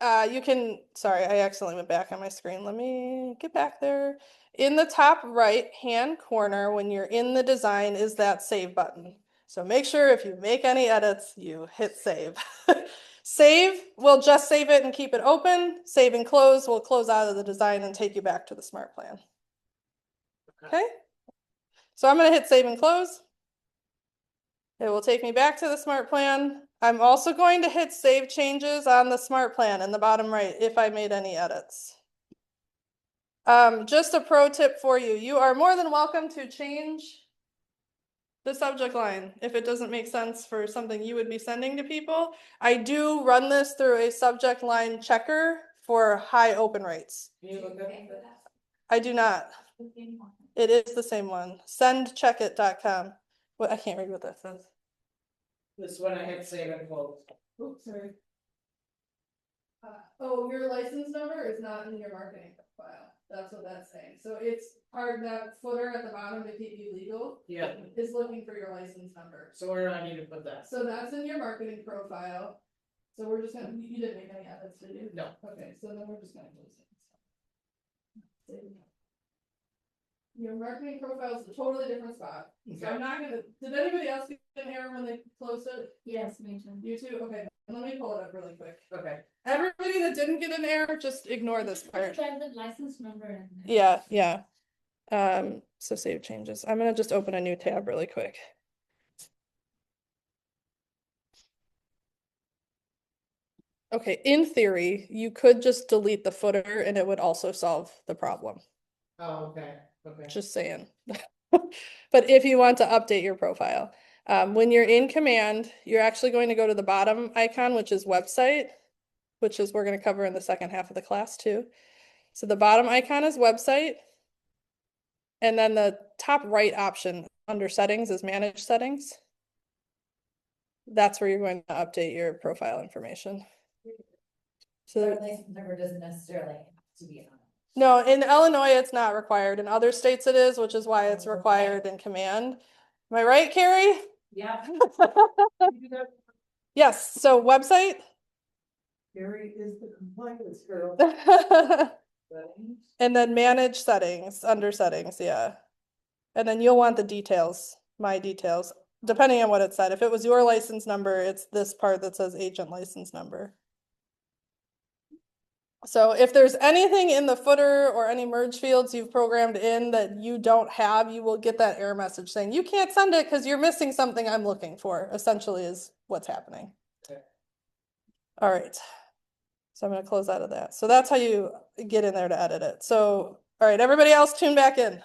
You can, sorry, I accidentally went back on my screen. Let me get back there. In the top right hand corner, when you're in the design, is that save button. So make sure if you make any edits, you hit save. Save will just save it and keep it open. Save and close will close out of the design and take you back to the smart plan. Okay. So I'm going to hit save and close. It will take me back to the smart plan. I'm also going to hit save changes on the smart plan in the bottom right if I made any edits. Just a pro tip for you. You are more than welcome to change the subject line if it doesn't make sense for something you would be sending to people. I do run this through a subject line checker for high open rates. I do not. It is the same one. Sendcheckit.com. Well, I can't read what that says. This one I had save and close. Oops, sorry. Oh, your license number is not in your marketing file. That's what that's saying. So it's part that footer at the bottom to keep you legal. Yeah. Is looking for your license number. So where do I need to put that? So that's in your marketing profile. So we're just gonna, you didn't make any edits, did you? No. Okay, so then we're just gonna close it. Your marketing profile is a totally different spot. So I'm not gonna, did anybody else get an error when they closed it? Yes, me too. You too? Okay, let me pull it up really quick. Okay. Everybody that didn't get an error, just ignore this part. Transit license number. Yeah. So save changes. I'm gonna just open a new tab really quick. Okay, in theory, you could just delete the footer and it would also solve the problem. Oh, okay, okay. Just saying. But if you want to update your profile, when you're in command, you're actually going to go to the bottom icon, which is website, which is we're going to cover in the second half of the class too. So the bottom icon is website. And then the top right option under settings is manage settings. That's where you're going to update your profile information. So license number doesn't necessarily have to be on. no, in Illinois, it's not required. In other states it is, which is why it's required in command. Am I right, Carrie? Yeah. Yes, so website. Gary is the compliance girl. And then manage settings, under settings, yeah. And then you'll want the details, my details, depending on what it said. If it was your license number, it's this part that says agent license number. So if there's anything in the footer or any merge fields you've programmed in that you don't have, you will get that error message saying you can't send it because you're missing something I'm looking for, essentially is what's happening. Okay. All right. So I'm going to close out of that. So that's how you get in there to edit it. So, all right, everybody else tune back in.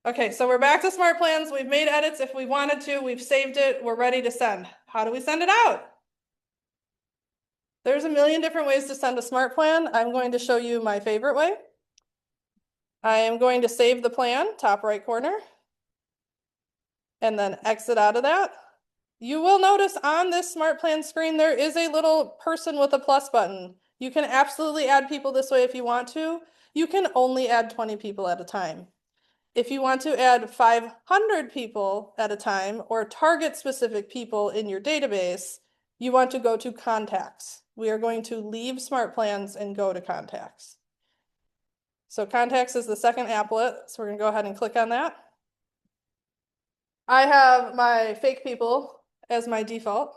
Okay, so we're back to smart plans. We've made edits if we wanted to. We've saved it. We're ready to send. How do we send it out? There's a million different ways to send a smart plan. I'm going to show you my favorite way. I am going to save the plan, top right corner, and then exit out of that. You will notice on this smart plan screen, there is a little person with a plus button. You can absolutely add people this way if you want to. You can only add 20 people at a time. If you want to add 500 people at a time or target specific people in your database, you want to go to contacts. We are going to leave smart plans and go to contacts. So contacts is the second applet. So we're going to go ahead and click on that. I have my fake people as my default.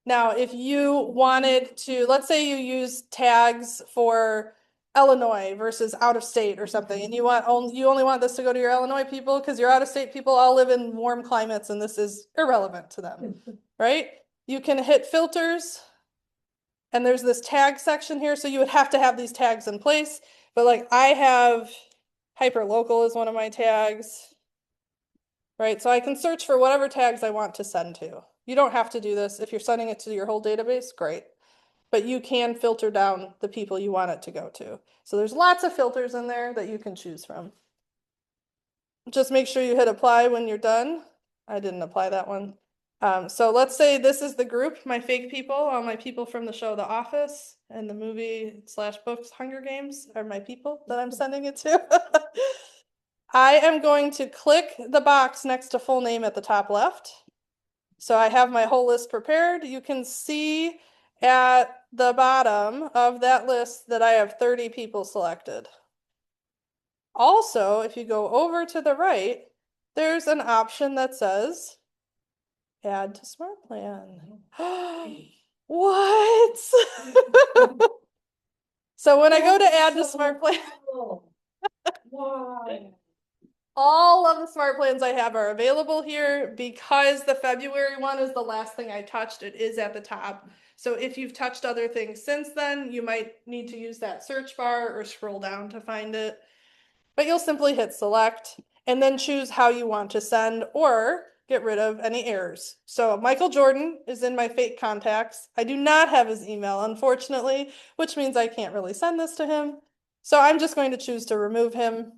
Now, if you wanted to, let's say you use tags for Illinois versus out of state or something, and you only want this to go to your Illinois people because your out of state people all live in warm climates and this is irrelevant to them, right? You can hit filters and there's this tag section here. So you would have to have these tags in place, but like I have hyperlocal is one of my tags, right? So I can search for whatever tags I want to send to. You don't have to do this. If you're sending it to your whole database, great. But you can filter down the people you want it to go to. So there's lots of filters in there that you can choose from. Just make sure you hit apply when you're done. I didn't apply that one. So let's say this is the group, my fake people, all my people from the show The Office and the movie / books Hunger Games are my people that I'm sending it to. I am going to click the box next to full name at the top left. So I have my whole list prepared. You can see at the bottom of that list that I have 30 people selected. Also, if you go over to the right, there's an option that says add to smart plan. What? So when I go to add to smart plan, Why? all of the smart plans I have are available here because the February one is the last thing I touched. It is at the top. So if you've touched other things since then, you might need to use that search bar or scroll down to find it. But you'll simply hit select and then choose how you want to send or get rid of any errors. So Michael Jordan is in my fake contacts. I do not have his email, unfortunately, which means I can't really send this to him. So I'm just going to choose to remove him.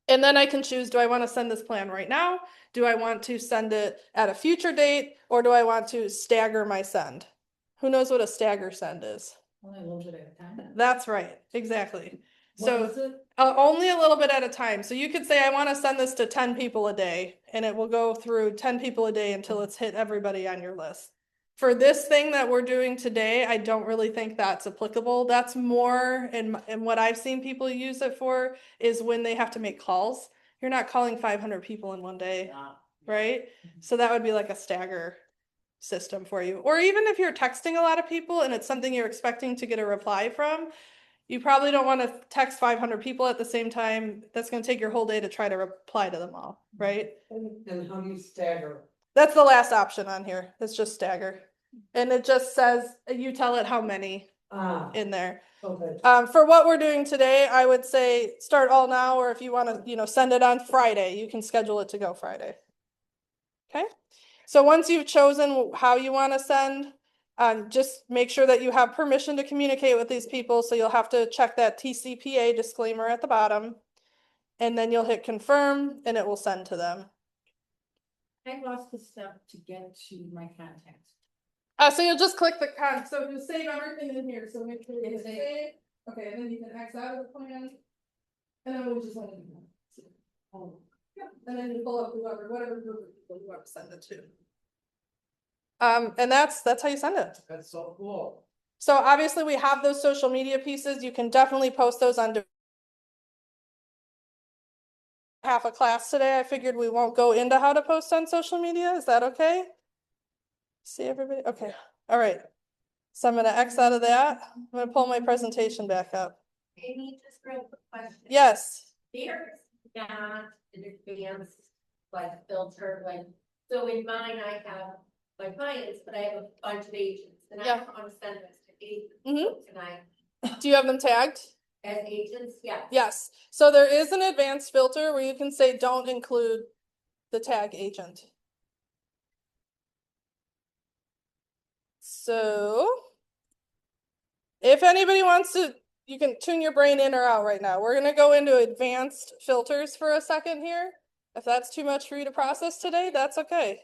And then I can choose, do I want to send this plan right now? Do I want to send it at a future date? Or do I want to stagger my send? Who knows what a stagger send is? Only a little bit at a time. That's right, exactly. What is So it? only a little bit at a time. So you could say, I want to send this to 10 people a day, and it will go through 10 people a day until it's hit everybody on your list. For this thing that we're doing today, I don't really think that's applicable. That's more, and what I've seen people use it for is when they have to make calls. You're not calling 500 people in one day, right? So that would be like a stagger. system for you. Or even if you're texting a lot of people and it's something you're expecting to get a reply from, you probably don't want to text 500 people at the same time. That's going to take your whole day to try to reply to them all, right? And how do you stagger? That's the last option on here. It's just stagger. And it just says, you tell it how many in there. Okay. For what we're doing today, I would say start all now, or if you want to, send it on Friday, you can schedule it to go Friday. Okay. So once you've chosen how you want to send, just make sure that you have permission to communicate with these people. So you'll have to check that TCPA disclaimer at the bottom, and then you'll hit confirm and it will send to them. I lost the step to get to my contacts. So you'll just click the so you save everything in here. So make sure you save. Okay, and then you can X out of the plan. And then we'll just let it go. Yeah, and then you pull up whatever group of people you want to send it to. And that's how you send it. That's so cool. So obviously we have those social media pieces. You can definitely post those on half a class today. I figured we won't go into how to post on social media. Is that okay? See everybody? Okay. All right. So I'm going to X out of that. I'm going to pull my presentation back up. Amy, just real quick question. Yes. There's not an advanced like filter, like, so in mine, I have my clients, but I have a bunch of agents and I Yeah. don't want to send this to agents Mhm. tonight. Do you have them tagged? As agents, yeah. Yes. So there is an advanced filter where you can say don't include the tag agent. So if anybody wants to, you can tune your brain in or out right now. We're going to go into advanced filters for a second here. If that's too much for you to process today, that's okay.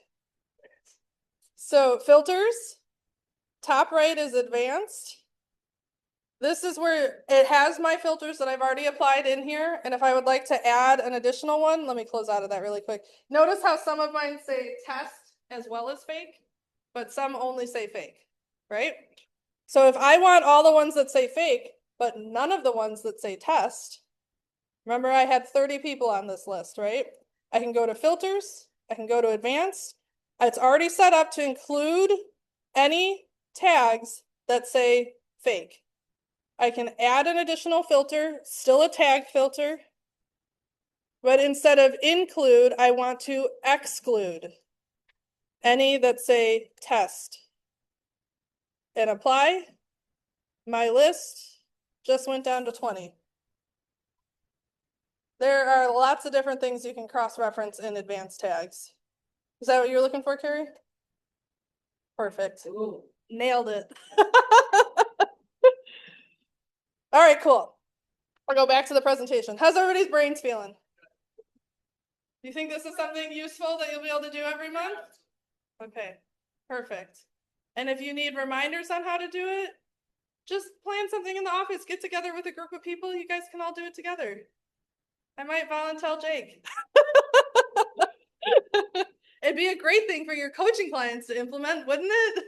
So filters, top right is advanced. This is where it has my filters that I've already applied in here. And if I would like to add an additional one, let me close out of that really quick. Notice how some of mine say test as well as fake, but some only say fake, right? So if I want all the ones that say fake, but none of the ones that say test, remember I had 30 people on this list, right? I can go to filters, I can go to advanced. It's already set up to include any tags that say fake. I can add an additional filter, still a tag filter, but instead of include, I want to exclude any that say test. And apply. My list just went down to 20. There are lots of different things you can cross-reference in advanced tags. Is that what you're looking for, Carrie? Perfect. Ooh. Nailed it. All right, cool. I'll go back to the presentation. How's everybody's brains feeling? Do you think this is something useful that you'll be able to do every month? Okay, perfect. And if you need reminders on how to do it, just plan something in the office, get together with a group of people, you guys can all do it together. I might volunteer Jake. It'd be a great thing for your coaching clients to implement, wouldn't it?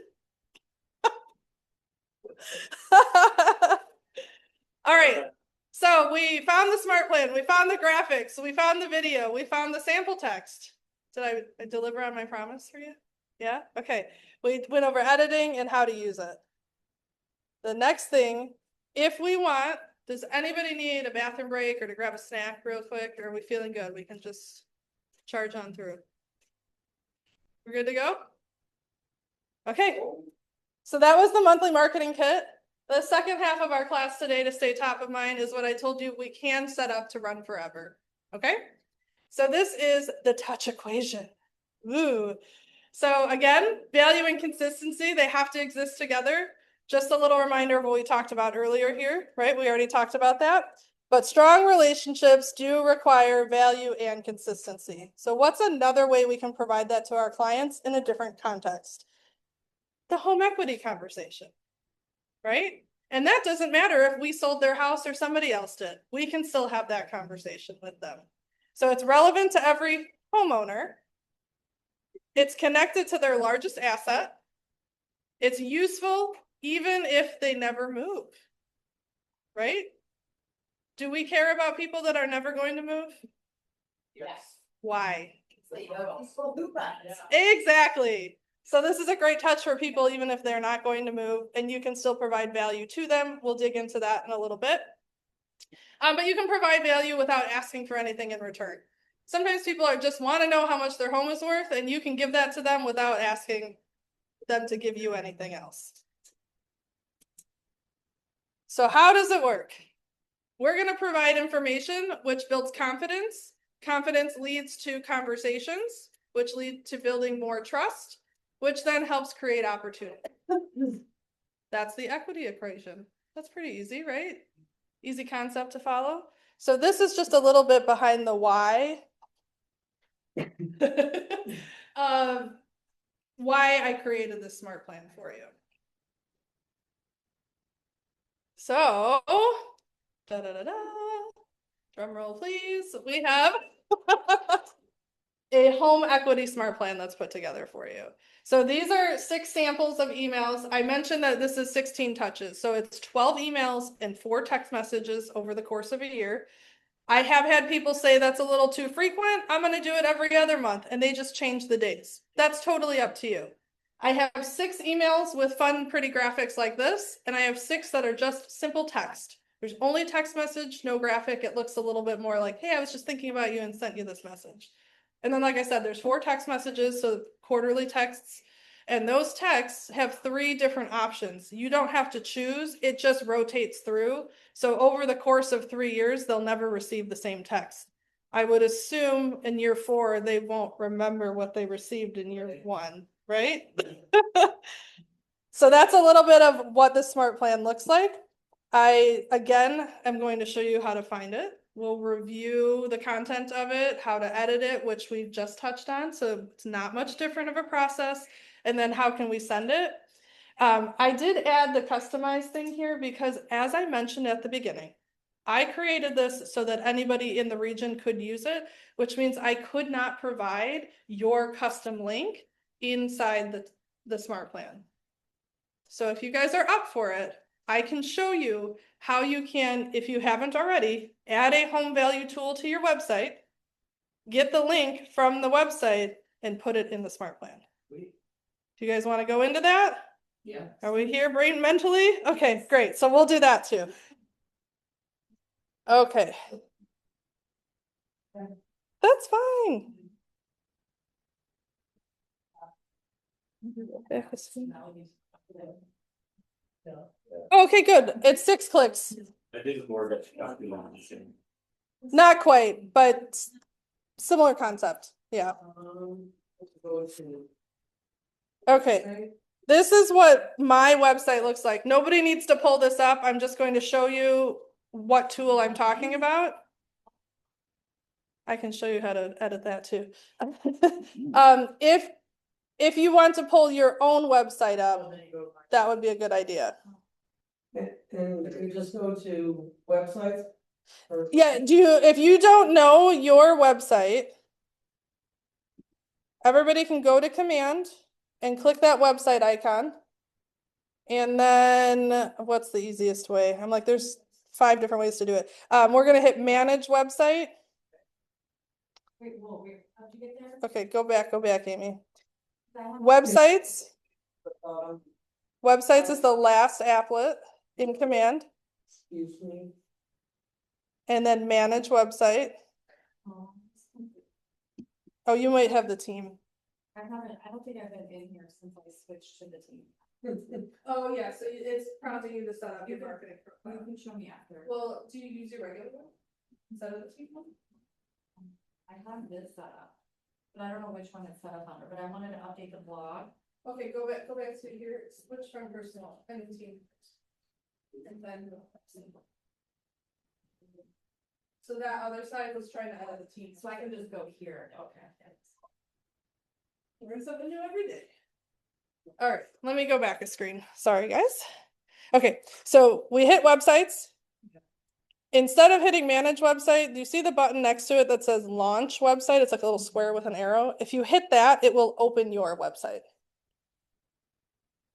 All right. So we found the smart plan. We found the graphics. We found the video. We found the sample text. Did I deliver on my promise for you? Yeah? Okay. We went over editing and how to use it. The next thing, if we want, does anybody need a bathroom break or to grab a snack real quick? Or are we feeling good? We can just charge on through. We're good to go? Okay. So that was the monthly marketing kit. The second half of our class today to stay top of mind is what I told you we can set up to run forever. Okay? So this is the touch equation. Ooh. So again, value and consistency, they have to exist together. Just a little reminder of what we talked about earlier here, right? We already talked about that. But strong relationships do require value and consistency. So what's another way we can provide that to our clients in a different context? The home equity conversation, right? And that doesn't matter if we sold their house or somebody else did. We can still have that conversation with them. So it's relevant to every homeowner. It's connected to their largest asset. It's useful even if they never move, right? Do we care about people that are never going to move? Yes. Why? People do that. Exactly. So this is a great touch for people, even if they're not going to move, and you can still provide value to them. We'll dig into that in a little bit. But you can provide value without asking for anything in return. Sometimes people just want to know how much their home is worth, and you can give that to them without asking them to give you anything else. So how does it work? We're going to provide information which builds confidence. Confidence leads to conversations, which lead to building more trust, which then helps create opportunity. That's the equity equation. That's pretty easy, right? Easy concept to follow. So this is just a little bit behind the why. Why I created this smart plan for you. So, drum roll please. We have a home equity smart plan that's put together for you. So these are 6 samples of emails. I mentioned that this is 16 touches. So it's 12 emails and 4 text messages over the course of a year. I have had people say that's a little too frequent. I'm going to do it every other month, and they just change the dates. That's totally up to you. I have 6 emails with fun, pretty graphics like this, and I have 6 that are just simple text. There's only text message, no graphic. It looks a little bit more like, hey, I was just thinking about you and sent you this message. And then, like I said, there's 4 text messages, so quarterly texts. And those texts have 3 different options. You don't have to choose, it just rotates through. So over the course of 3 years, they'll never receive the same text. I would assume in year 4, they won't remember what they received in year 1, right? So that's a little bit of what the smart plan looks like. I, again, am going to show you how to find it. We'll review the content of it, how to edit it, which we've just touched on. So it's not much different of a process. And then how can we send it? I did add the customize thing here because, as I mentioned at the beginning, I created this so that anybody in the region could use it, which means I could not provide your custom link inside the smart plan. So if you guys are up for it, I can show you how you can, if you haven't already, add a home value tool to your website, get the link from the website, and put it in the smart plan. Do you guys want to go into that? Yeah. Are we here brain mentally? Okay, great. So we'll do that too. Okay. That's fine. Okay, good. It's 6 clicks. I think more of that. Not quite, but similar concept. Yeah. Let's go to. Okay. This is what my website looks like. Nobody needs to pull this up. I'm just going to show you what tool I'm talking about. I can show you how to edit that too. If you want to pull your own website up, that would be a good idea. And you just go to websites? Or- Yeah, if you don't know your website, everybody can go to command and click that website icon. And then what's the easiest way? I'm like, there's 5 different ways to do it. We're gonna hit manage website. Wait, how'd you get there? Okay, go back, Amy. Websites. Websites is the last applet in command. Excuse me. And then manage website. Oh, you might have the team. I don't think I've been in here since I switched to the team. Oh, yeah, so it's prompting you to set up your marketing You can show me after. Well, do you use your regular one instead of the team one? I have this set up, but I don't know which one it's set up under, but I wanted to update the blog. Okay, go back to here, switch from personal and team. And then. So that other side was trying to edit the team. So I can just go here, okay. Learn something new every day. All right, let me go back a screen. Sorry, guys. Okay, so we hit websites. Instead of hitting manage website, do you see the button next to it that says launch website? It's like a little square with an arrow. If you hit that, it will open your website.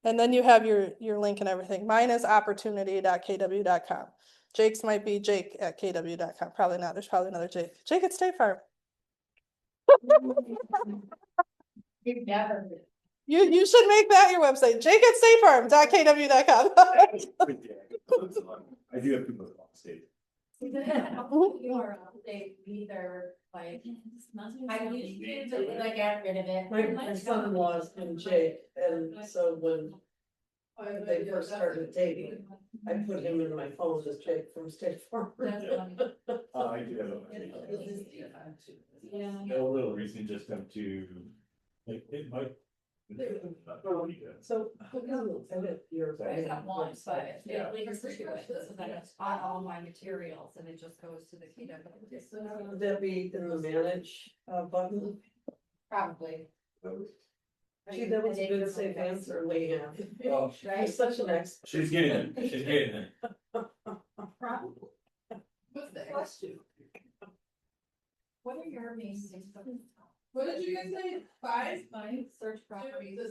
And then you have your link and everything. Mine is opportunity.kw.com. Jake's might be jake@kw.com. Probably not. There's probably another Jake. Jake at State Farm. You've never. You should make that your website, jake@statefarm.kw.com. I do have people on stage. They either like. I used to, but I got rid of it. My son-in-law's named Jake, and so when they first started dating, I put him in my phone as Jake from State Farm. I do have Yeah. no little reason just them to, like, it might. So. Edit your. I just have one, but Yeah. it links to it, so that it's on all my materials and it just goes to the keynote. Would that be in the manage button? Probably. Gee, that was a good safe answer, Leanne. Oh, You're such an expert. she's getting it, she's getting it. What's the question? What are your main things? What did you guys say? 5? Search properties. You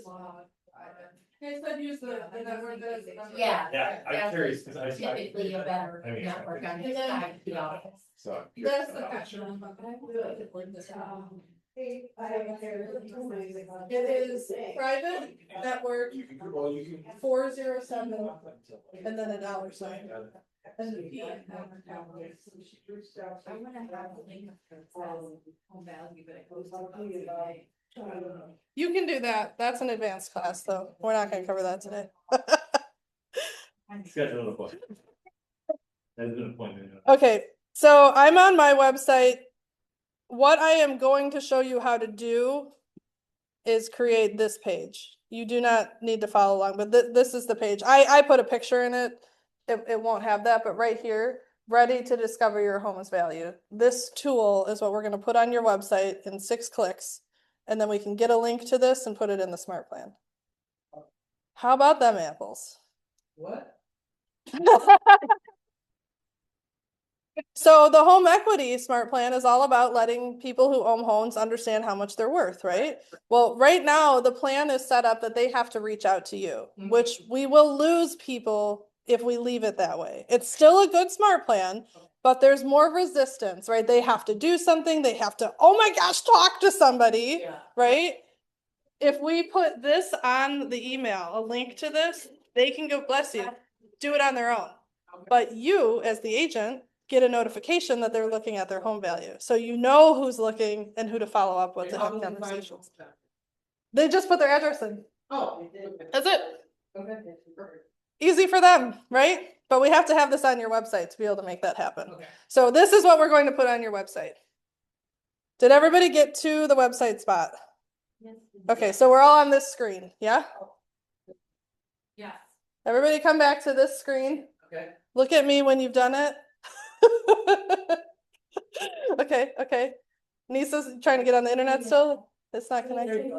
guys said use the network that's. Yeah. Yeah, I'm curious, cause I. Typically a better I mean, network on And this then- side of the office. So. That's the question. It is private network You can, well, you can. 407 and then a dollar sign. And the P. I wanna have a link that says home value, but it goes to. You can do that. That's an advanced class, though. We're not gonna cover that today. Schedule an appointment. That's an appointment. Okay, so I'm on my website. What I am going to show you how to do is create this page. You do not need to follow along, but this is the page. I put a picture in it. It won't have that, but right here, ready to discover your home's value. This tool is what we're gonna put on your website in 6 clicks. And then we can get a link to this and put it in the smart plan. How about them apples? What? So the home equity smart plan is all about letting people who own homes understand how much they're worth, right? Well, right now the plan is set up that they have to reach out to you, which we will lose people if we leave it that way. It's still a good smart plan, but there's more resistance, right? They have to do something, they have to, oh my gosh, talk to somebody, Yeah. right? If we put this on the email, a link to this, they can go, bless you, do it on their own. But you, as the agent, get a notification that they're looking at their home value. So you know who's looking and who to follow up with to have conversations. They just put their address in. Oh. That's it. Okay, perfect. Easy for them, right? But we have to have this on your website to be able to make that happen. Okay. So this is what we're going to put on your website. Did everybody get to the website spot? Okay, so we're all on this screen, yeah? Yes. Everybody come back to this screen. Okay. Look at me when you've done it. Okay. Nisa's trying to get on the internet still. It's not connected.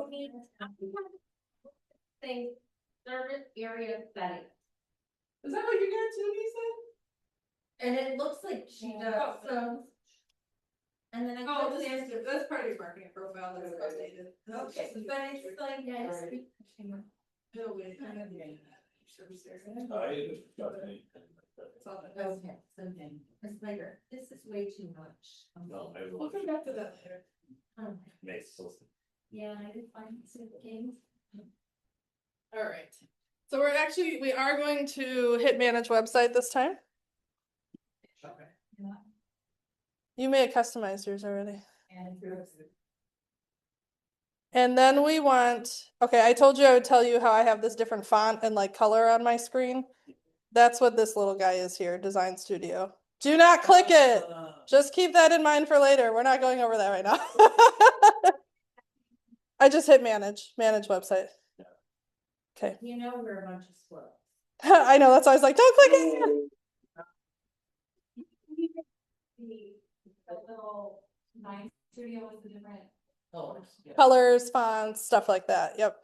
Thing, service area setting, Is that what you got to, Nisa? and it looks like she does, so. And then I Oh, click this. that's part of your marketing profile that is updated. Okay, but it's like, yes. Okay, something, it's later, this is way too much. No, I We'll come back to that later. Makes sense. Yeah, I didn't find some games. All right. So we are going to hit manage website this time. You may have customized yours already. And then we want, okay, I told you I would tell you how I have this different font and like color on my screen. That's what this little guy is here, Design Studio. Do not click it. Just keep that in mind for later. We're not going over that right now. I just hit manage website. Okay. You know, we're a bunch of squirrels. I know, that's why I was like, don't click it. The little design studio is the different. Colors, fonts, stuff like that. Yep.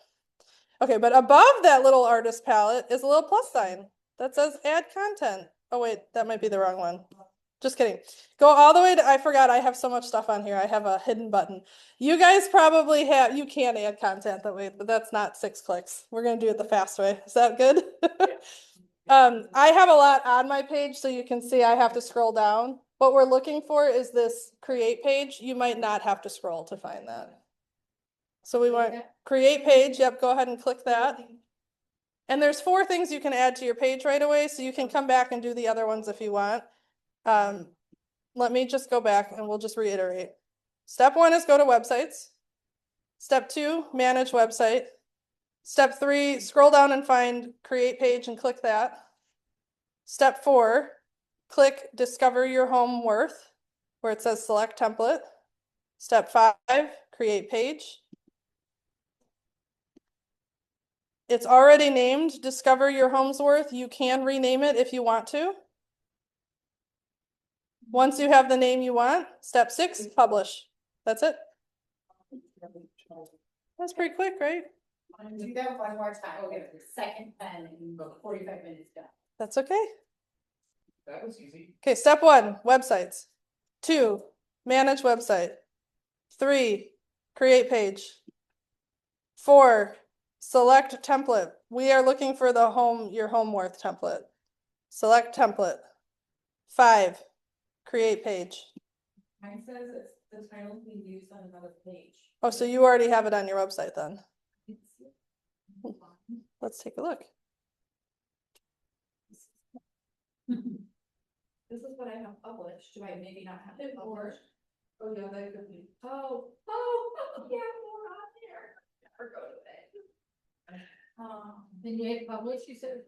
Okay, but above that little artist palette is a little plus sign that says add content. Oh wait, that might be the wrong one. Just kidding. Go all the way to, I forgot I have so much stuff on here. I have a hidden button. You guys probably have, you can add content that way, but that's not 6 clicks. We're going to do it the fast way. Is that good? I have a lot on my page, so you can see I have to scroll down. What we're looking for is this create page. You might not have to scroll to find that. So we want create page. Yep, go ahead and click that. And there's 4 things you can add to your page right away, so you can come back and do the other ones if you want. Let me just go back and we'll just reiterate. Step 1 is go to websites. Step 2, manage website. Step 3, scroll down and find create page and click that. Step 4, click discover your home worth, where it says select template. Step 5, create page. It's already named discover your home's worth. You can rename it if you want to. Once you have the name you want, step 6, publish. That's it. That's pretty quick, right? Do that one more time, we'll get the second pen and 45 minutes done. That's okay. That was easy. Okay, step 1, websites. 2, manage website. 3, create page. 4, select template. We are looking for the your home worth template. Select template. 5, create page. Mine says it's the title being used on another page. Oh, so you already have it on your website then. Let's take a look. This is what I have published. Do I maybe not have it or? Oh, yeah, that could be. Oh, yeah, more on there. Never go to it. Then you hit publish, you said.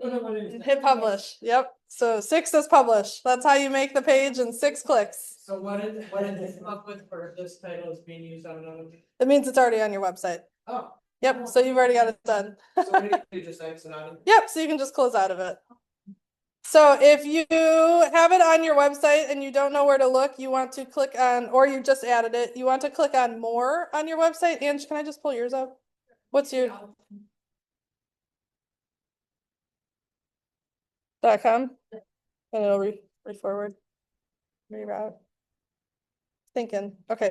Hit publish. Yep. So 6 is publish. That's how you make the page in 6 clicks. So what did they come up with for this title is being used on another? It means it's already on your website. Oh. Yep. So you've already got it done. So we just exit out of it? Yep. So you can just close out of it. So if you have it on your website and you don't know where to look, you want to click on, or you just added it, you want to click on more on your website. Ange, can I just pull yours up? What's your .com? And it'll re-forward. Reroute. Thinking. Okay.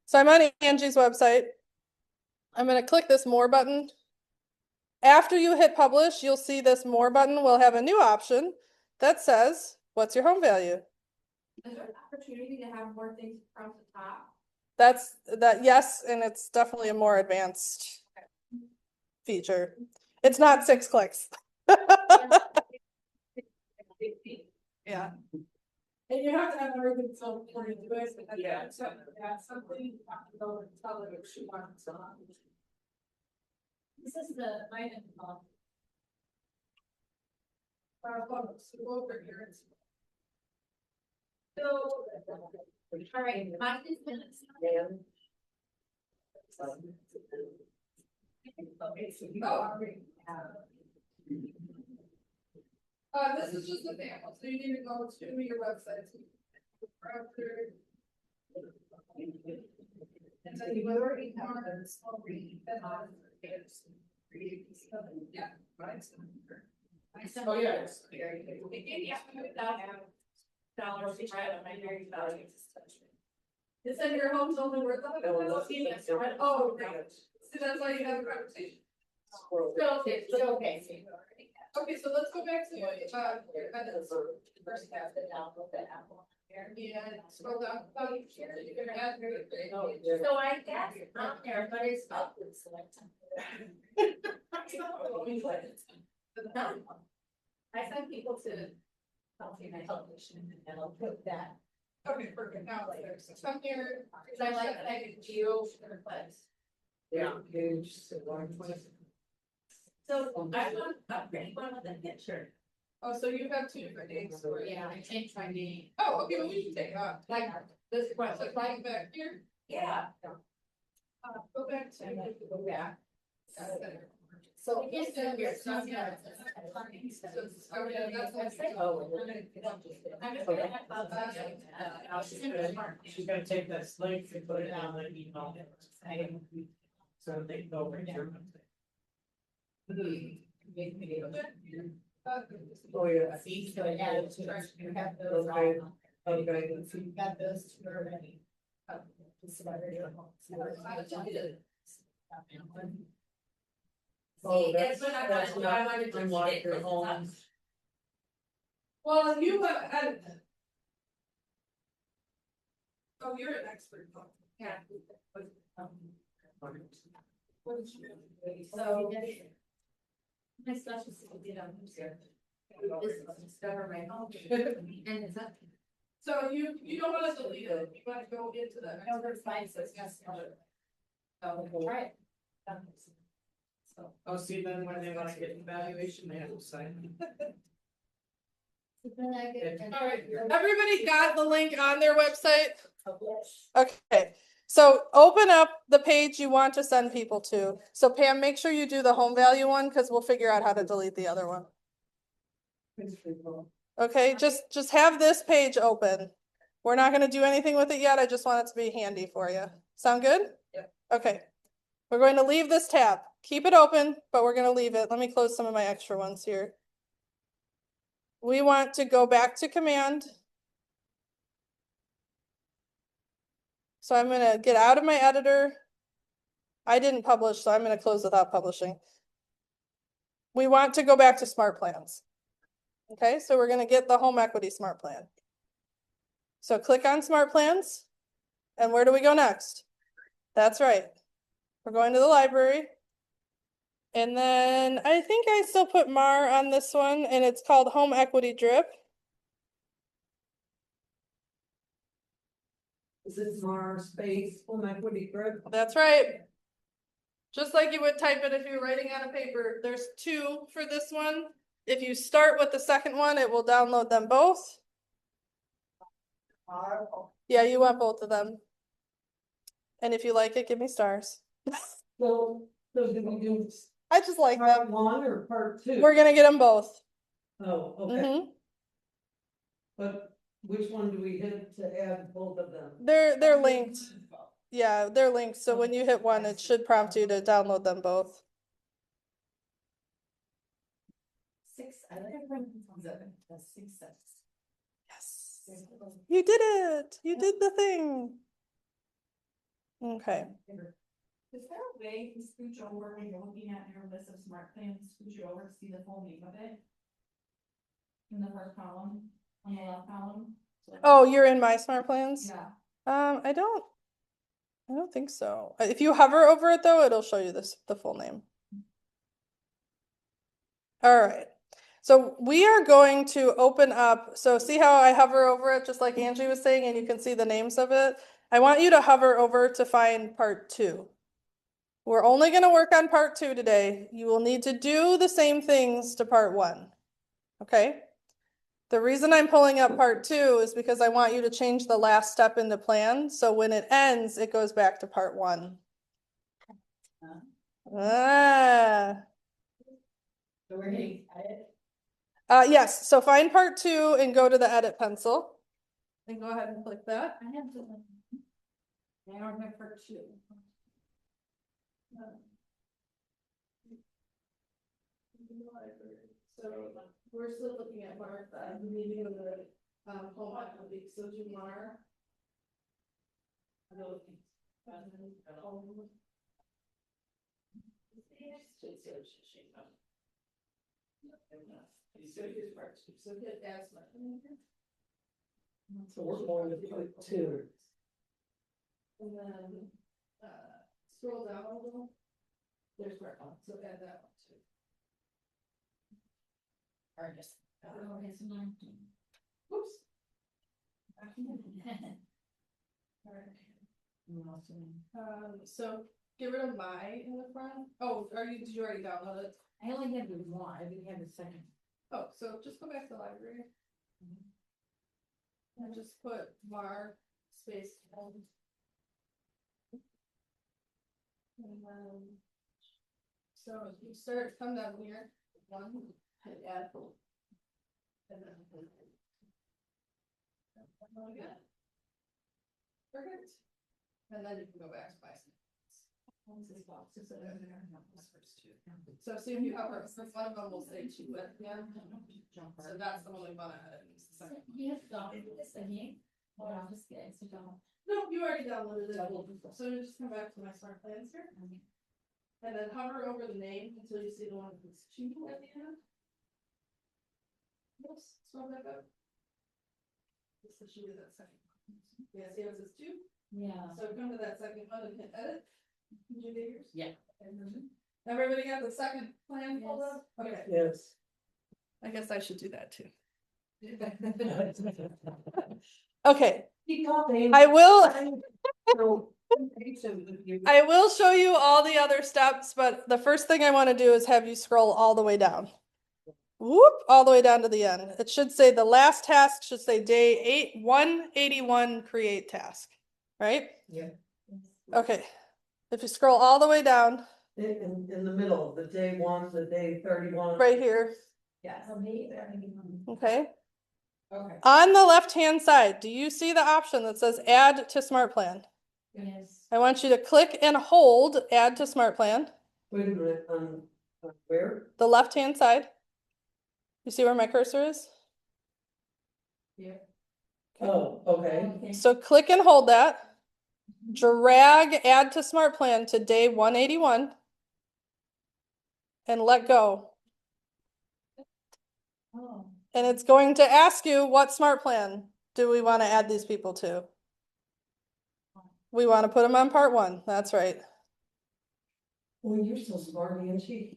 So I'm on Angie's website. I'm going to click this more button. After you hit publish, you'll see this more button will have a new option that says, what's your home value? Is there an opportunity to have more things from the top? That's yes, and it's definitely a more advanced feature. It's not 6 clicks. Yeah. And you have to have everything so before you do it, because Yeah. that's something you have to go and tell her if she wants to. This is the item of. Photos, so go over here and. So, all right, mine is minutes. This is just a sample, so you need to go to your website. And then you already have a small read that on. Yeah, right. Oh, yeah. Dollars each item, my very values. It's in your home's only worth of it. Oh, right. So that's why you have a conversation. Okay. Okay, so let's go back to, edits. First have the download the apple. And scroll down. You're gonna add your. So I guess it's not there, but it's up with select. I send people to. Something I television and I'll put that. Okay, perfect. Now, like, some here. Cause I like that I can geo for place. Yeah. Page 120. So I want upgrade one with the picture. Oh, so you have 2 different names for it. Yeah, I changed my name. Oh, okay, well, we can take off. Like this one, So right back here, yeah. go back to. Go back. So. So it's in here, so I'm gonna. Oh, yeah, that's what I'm saying. I'm just gonna have She's gonna take that link and put it on the email. So they go over to your Oh, yeah. See, so yeah, you have those. Okay. Okay, so you got those two already. Oh, See, that's what I wanted, not- I wanted to unlock get your this home. up. Well, you have edited. Oh, you're an expert. Yeah. So. My special skill, you know, I'm scared. This is discover my home. And it's up. So you don't want to delete it, you want to go into the. No, there's fine, so it's just. So we'll try it. So. Oh, see, then when they wanna get evaluation, they have to sign. All right, everybody got the link on their website? Okay, so open up the page you want to send people to. So Pam, make sure you do the home value one, because we'll figure out how to delete the other one. Okay, just have this page open. We're not gonna do anything with it yet, I just want it to be handy for you. Sound good? Yep. Okay, we're going to leave this tab. Keep it open, but we're gonna leave it. Let me close some of my extra ones here. We want to go back to command. So I'm gonna get out of my editor. I didn't publish, so I'm gonna close without publishing. We want to go back to smart plans. Okay, so we're gonna get the home equity smart plan. So click on smart plans. And where do we go next? That's right. We're going to the library. And then I think I still put MAR on this one, and it's called Home Equity Drip. Is this our space home equity group? That's right. Just like you would type it if you were writing on a paper. There's two for this one. If you start with the second one, it will download them both. Yeah, you want both of them. And if you like it, give me stars. So do we do I just like part them. one or part two? We're gonna get them both. Oh, okay, Mhm. but which one do we hit to add both of them? They're linked. Yeah, they're linked. So when you hit one, it should prompt you to download them both. I like that's 6 cents. Yes. You did it. You did the thing. Okay. Is there a way to scooch over when you're looking at your list of smart plans, scooch you over to see the full name of it? In the first column, on the left column? Oh, you're in my smart plans? Yeah. I don't think so. If you hover over it though, it'll show you the full name. All right. So we are going to open up, so see how I hover over it, just like Angie was saying, and you can see the names of it? I want you to hover over to find part 2. We're only gonna work on part 2 today. You will need to do the same things to part 1. Okay? The reason I'm pulling up part 2 is because I want you to change the last step in the plan, so when it ends, it goes back to part 1. Ah. So we're hitting edit. Yes, so find part 2 and go to the edit pencil. And go ahead and click that. I have to. I don't have for 2. So we're still looking at Martha, the meeting of the home equity, so do Mar. So we're going to part two. And then, scroll down a little. There's part 1, so add that one too. Or just. Oops. So get rid of my in the front. Oh, did you already download it? I only have the one, I didn't have the second. Oh, so just go back to the library. And just put var space home. And then, so if you come down here, 1, hit add. And then. Again. Perfect. And then you can go back to my. So see if you have, one of them will say 2 at the end. So that's the one we want to edit. It's the second one. Yes, this again. Hold on, just kidding, so don't. No, you already downloaded it. So you just come back to my smart plans here. And then hover over the name until you see the one that's 2 at the end. Yes, scroll back up. This should be that second one. Yeah, see how it says 2? Yeah. So come to that second one and hit edit. Can you do yours? Yeah. Everybody got the second plan pulled up? Okay, Yes. I guess I should do that too. Okay, Keep talking. I will. So, I will show you all the other steps, but the first thing I want to do is have you scroll all the way down. Whoop, all the way down to the end. It should say the last task should say day 181 create task, right? Yeah. Okay, if you scroll all the way down, in the middle, the day 1, the day 31. right here, Yes. okay? Okay. On the left-hand side, do you see the option that says add to smart plan? Yes. I want you to click and hold add to smart plan, Wait a minute, where? the left-hand side. You see where my cursor is? Oh, okay. So click and hold that. Drag add to smart plan to day 181. And let go. Oh. And it's going to ask you what smart plan do we want to add these people to? We want to put them on part 1. That's right. Oh, you're so smart, Angie.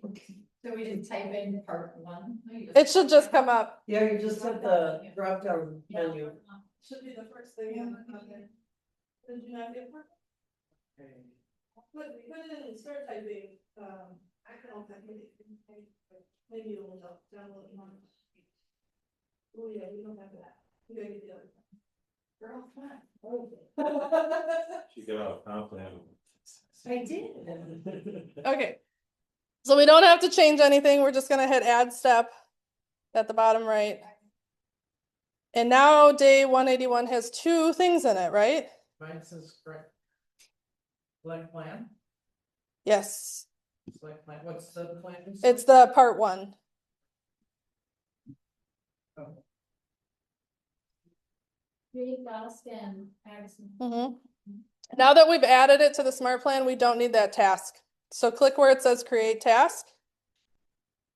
So we just type in part 1? It should just come up. Yeah, you just hit the drop down menu. Should be the first thing. Did you not get part? Put it in, start typing, I don't know, maybe you'll download it. Oh yeah, you don't have that. You gotta get the other. Girl, fine. She got off confident. I did. Okay. So we don't have to change anything. We're just gonna hit add step at the bottom right. And now day 181 has 2 things in it, right? Mine says correct. Select plan, Yes, select plan, what's the plan? it's the part 1. Create task and add some. Now that we've added it to the smart plan, we don't need that task. So click where it says create task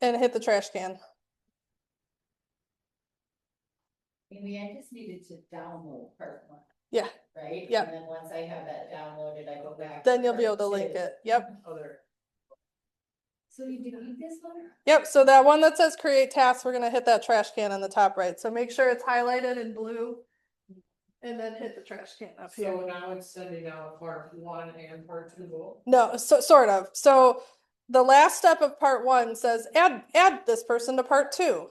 and hit the trash can. Maybe I just needed to download part 1. Yeah. Right? Yep. And then once I have that downloaded, I go back. Then you'll be able to part link 2. it. Yep. Oh, there. So you delete this one? Yep. So that one that says create task, we're going to hit that trash can on the top right. So make sure it's highlighted in blue and then hit the trash can up here. So now it's sending out part 1 and part 2 both? No, so sort of. So the last step of part 1 says add this person to part 2.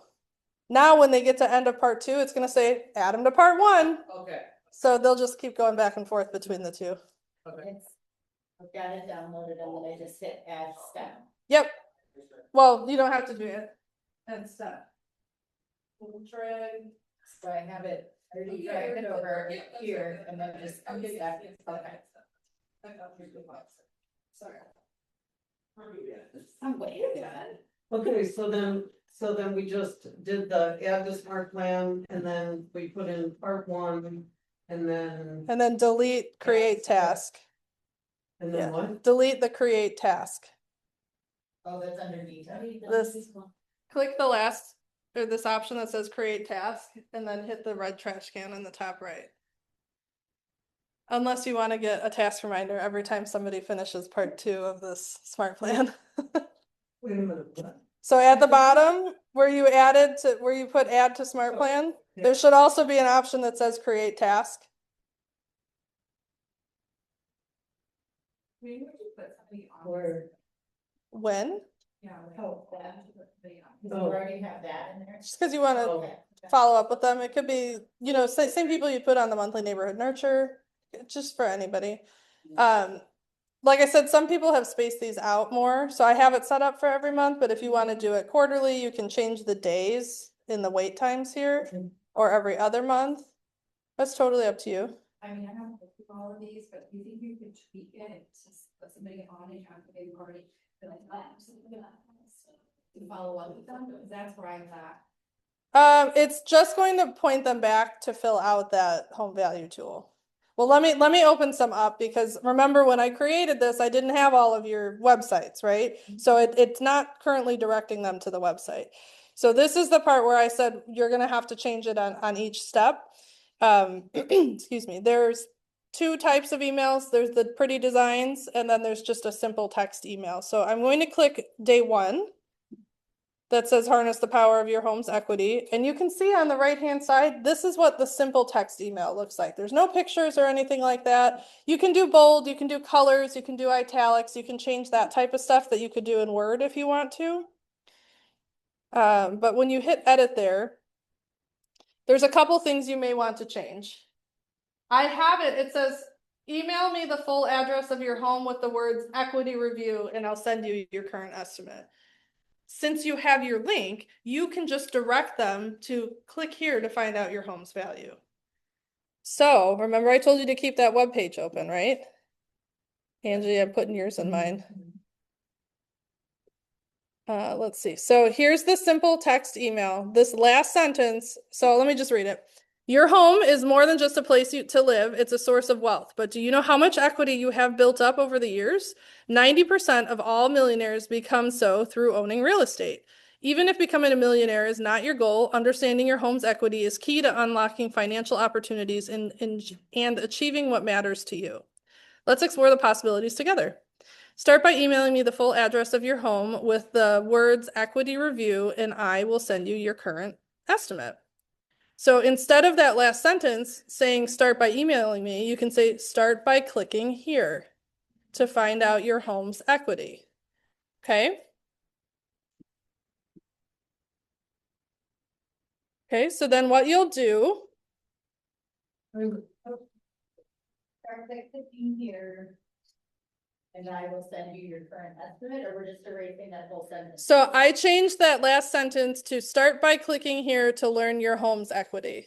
Now when they get to end of part 2, it's going to say add them to part 1. Okay, So they'll just keep going back and forth between the 2. okay. I've got it downloaded and then I just hit add step. Yep. Well, you don't have to do it. And step. We'll drag. So I have it, I already dragged it over here and then just unstep. Okay. Sorry. I'm way ahead. Okay, so then we just did the add to smart plan and then we put in part 1 and then delete create task. then what? Delete the create task. Oh, that's underneath. This, click the last, or this option that says create task, and then hit the red trash can in the top right. Unless you want to get a task reminder every time somebody finishes part 2 of this smart plan. Wait a minute, what? So at the bottom, where you put add to smart plan, there should also be an option that says create task. Where? When? Yeah. Oh, that. You Oh. already have that in there? Just because you want to Okay. follow up with them. It could be, same people you put on the monthly neighborhood nurture, just for anybody. Like I said, some people have spaced these out more, so I have it set up for every month, but if you want to do it quarterly, you can change the days in the wait times here, or every other month. That's totally up to you. I mean, I haven't looked through all of these, but do you think you could tweak it and just put somebody on and have a party? To follow up with them, because that's where I'm at. It's just going to point them back to fill out that home value tool. Well, let me open some up, because remember when I created this, I didn't have all of your websites, right? So it's not currently directing them to the website. So this is the part where I said you're gonna have to change it on each step. Excuse me, there's two types of emails. There's the pretty designs, and then there's just a simple text email. So I'm going to click day 1 that says harness the power of your home's equity. And you can see on the right-hand side, this is what the simple text email looks like. There's no pictures or anything like that. You can do bold, you can do colors, you can do italics, you can change that type of stuff that you could do in Word if you want to. But when you hit edit there's a couple things you may want to change. I have it. It says, email me the full address of your home with the words equity review, and I'll send you your current estimate. Since you have your link, you can just direct them to click here to find out your home's value. So remember I told you to keep that web page open, right? Angie, I'm putting yours in mine. Let's see. So here's the simple text email. This last sentence. So let me just read it. Your home is more than just a place to live. It's a source of wealth. But do you know how much equity you have built up over the years? 90% of all millionaires become so through owning real estate. Even if becoming a millionaire is not your goal, understanding your home's equity is key to unlocking financial opportunities and achieving what matters to you. Let's explore the possibilities together. Start by emailing me the full address of your home with the words equity review, and I will send you your current estimate. So instead of that last sentence saying start by emailing me, you can say start by clicking here to find out your home's equity. Okay. Okay, so then what you'll do. Start by clicking here. And I will send you your current estimate, or we're just erasing that whole sentence? So I changed that last sentence to start by clicking here to learn your home's equity.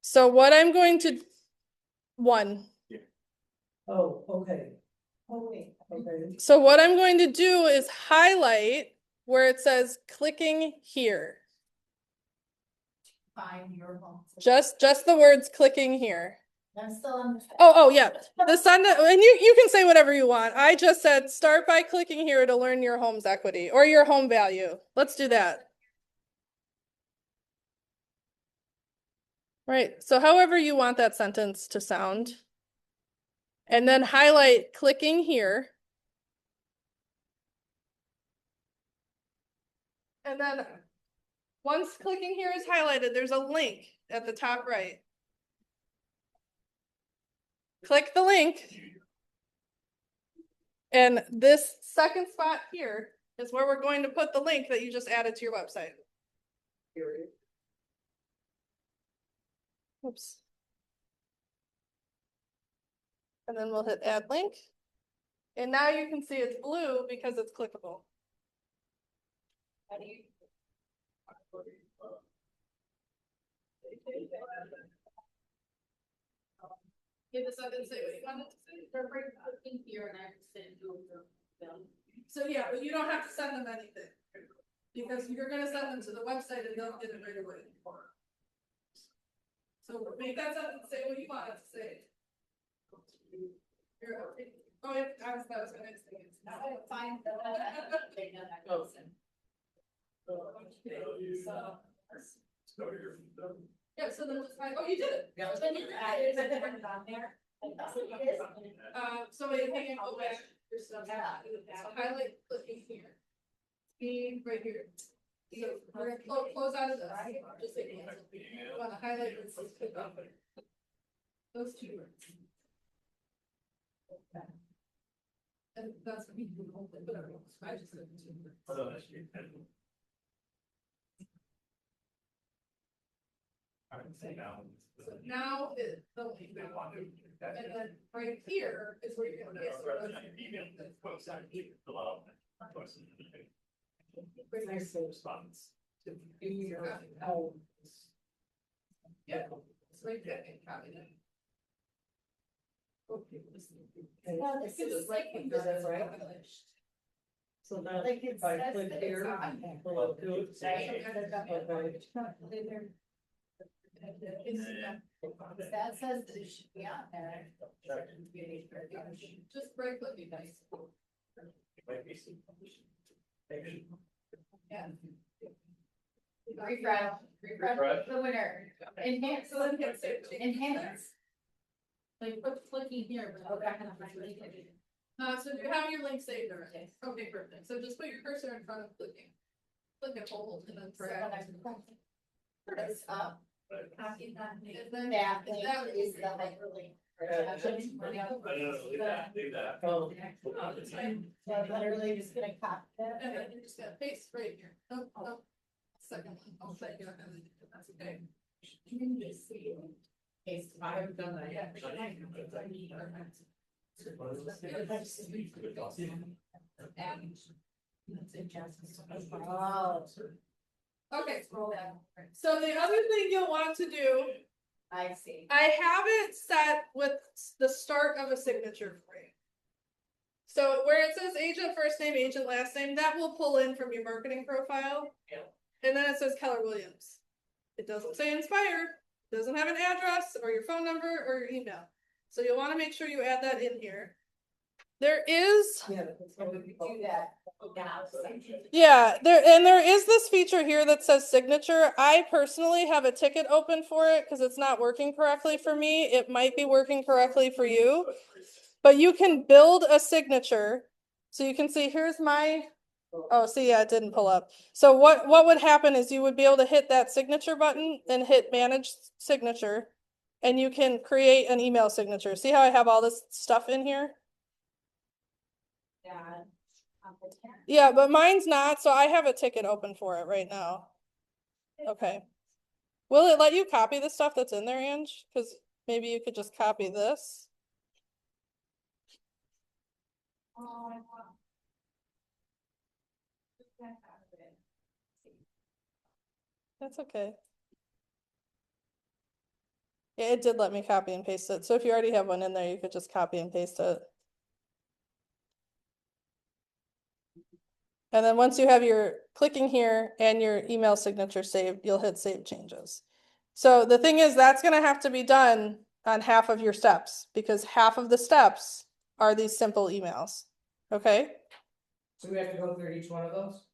So what I'm going to, 1. Oh, okay. Oh, wait. Okay. So what I'm going to do is highlight where it says clicking here. Find your home. Just the words clicking here. I'm still on. Oh, yeah. The sun, and you can say whatever you want. I just said start by clicking here to learn your home's equity or your home value. Let's do that. Right. So however you want that sentence to sound. And then highlight clicking here. And then once clicking here is highlighted, there's a link at the top right. Click the link. And this second spot here is where we're going to put the link that you just added to your website. Oops. And then we'll hit add link. And now you can see it's blue because it's clickable. How do you? Give us something to say what you wanted to say. They're right in here, and I send you them. So yeah, but you don't have to send them anything. Because you're gonna send them to the website and they'll get it right away. So make that sentence say what you want it to say. Oh, I was gonna say it. Find the. Yeah, so then it's fine. Oh, you did it. Yeah. So you can go back. So highlight clicking here. Be right here. So we're gonna close out of this. Just like you want to highlight this. Those 2 words. And that's what we do. Whatever. I just said 2 words. So now is the link. And then right here is where you're gonna get response. Yeah. It's right there. Copy that. Well, this is like, that's right. So now if I click here. I'll do it. That says that it should be on there. Just right click it, guys. Yeah. refresh the winner. Enhance, enhance. Like, put clicking here, but Okay. back in the so you have your link saved already. Okay, perfect. So just put your cursor in front of clicking. Click it, hold, and then drag. Press up. Copy that. And then that is the hyperlink. Leave that. Oh, it's fine. So I'm literally just gonna copy that. And then you're just gonna paste right here. Oh. Second one, I'll say it, and then that's okay. You can just see it. Paste. I haven't done that yet. Oh, Okay, so the other thing you'll want to do, I see. I have it set with the start of a signature frame. So where it says agent first name, agent last name, that will pull in from your marketing profile. And then it says Keller Williams. It doesn't say Inspire, doesn't have an address or your phone number or your email. So you'll want to make sure you add that in here. There is, Do that. there is this feature here that says signature. I personally have a ticket open for it because it's not working correctly for me. It might be working correctly for you, but you can build a signature. So you can see, here's my, oh, see, yeah, it didn't pull up. So what would happen is you would be able to hit that signature button and hit manage signature, and you can create an email signature. See how I have all this stuff in here? Yeah, but mine's not, so I have a ticket open for it right now. Okay. Will it let you copy the stuff that's in there, Ange? Because maybe you could just copy this. That's okay. Yeah, it did let me copy and paste it. So if you already have one in there, you could just copy and paste it. And then once you have your clicking here and your email signature saved, you'll hit save changes. So the thing is, that's going to have to be done on half of your steps because half of the steps are these simple emails. Okay? So we have to go through each one of those?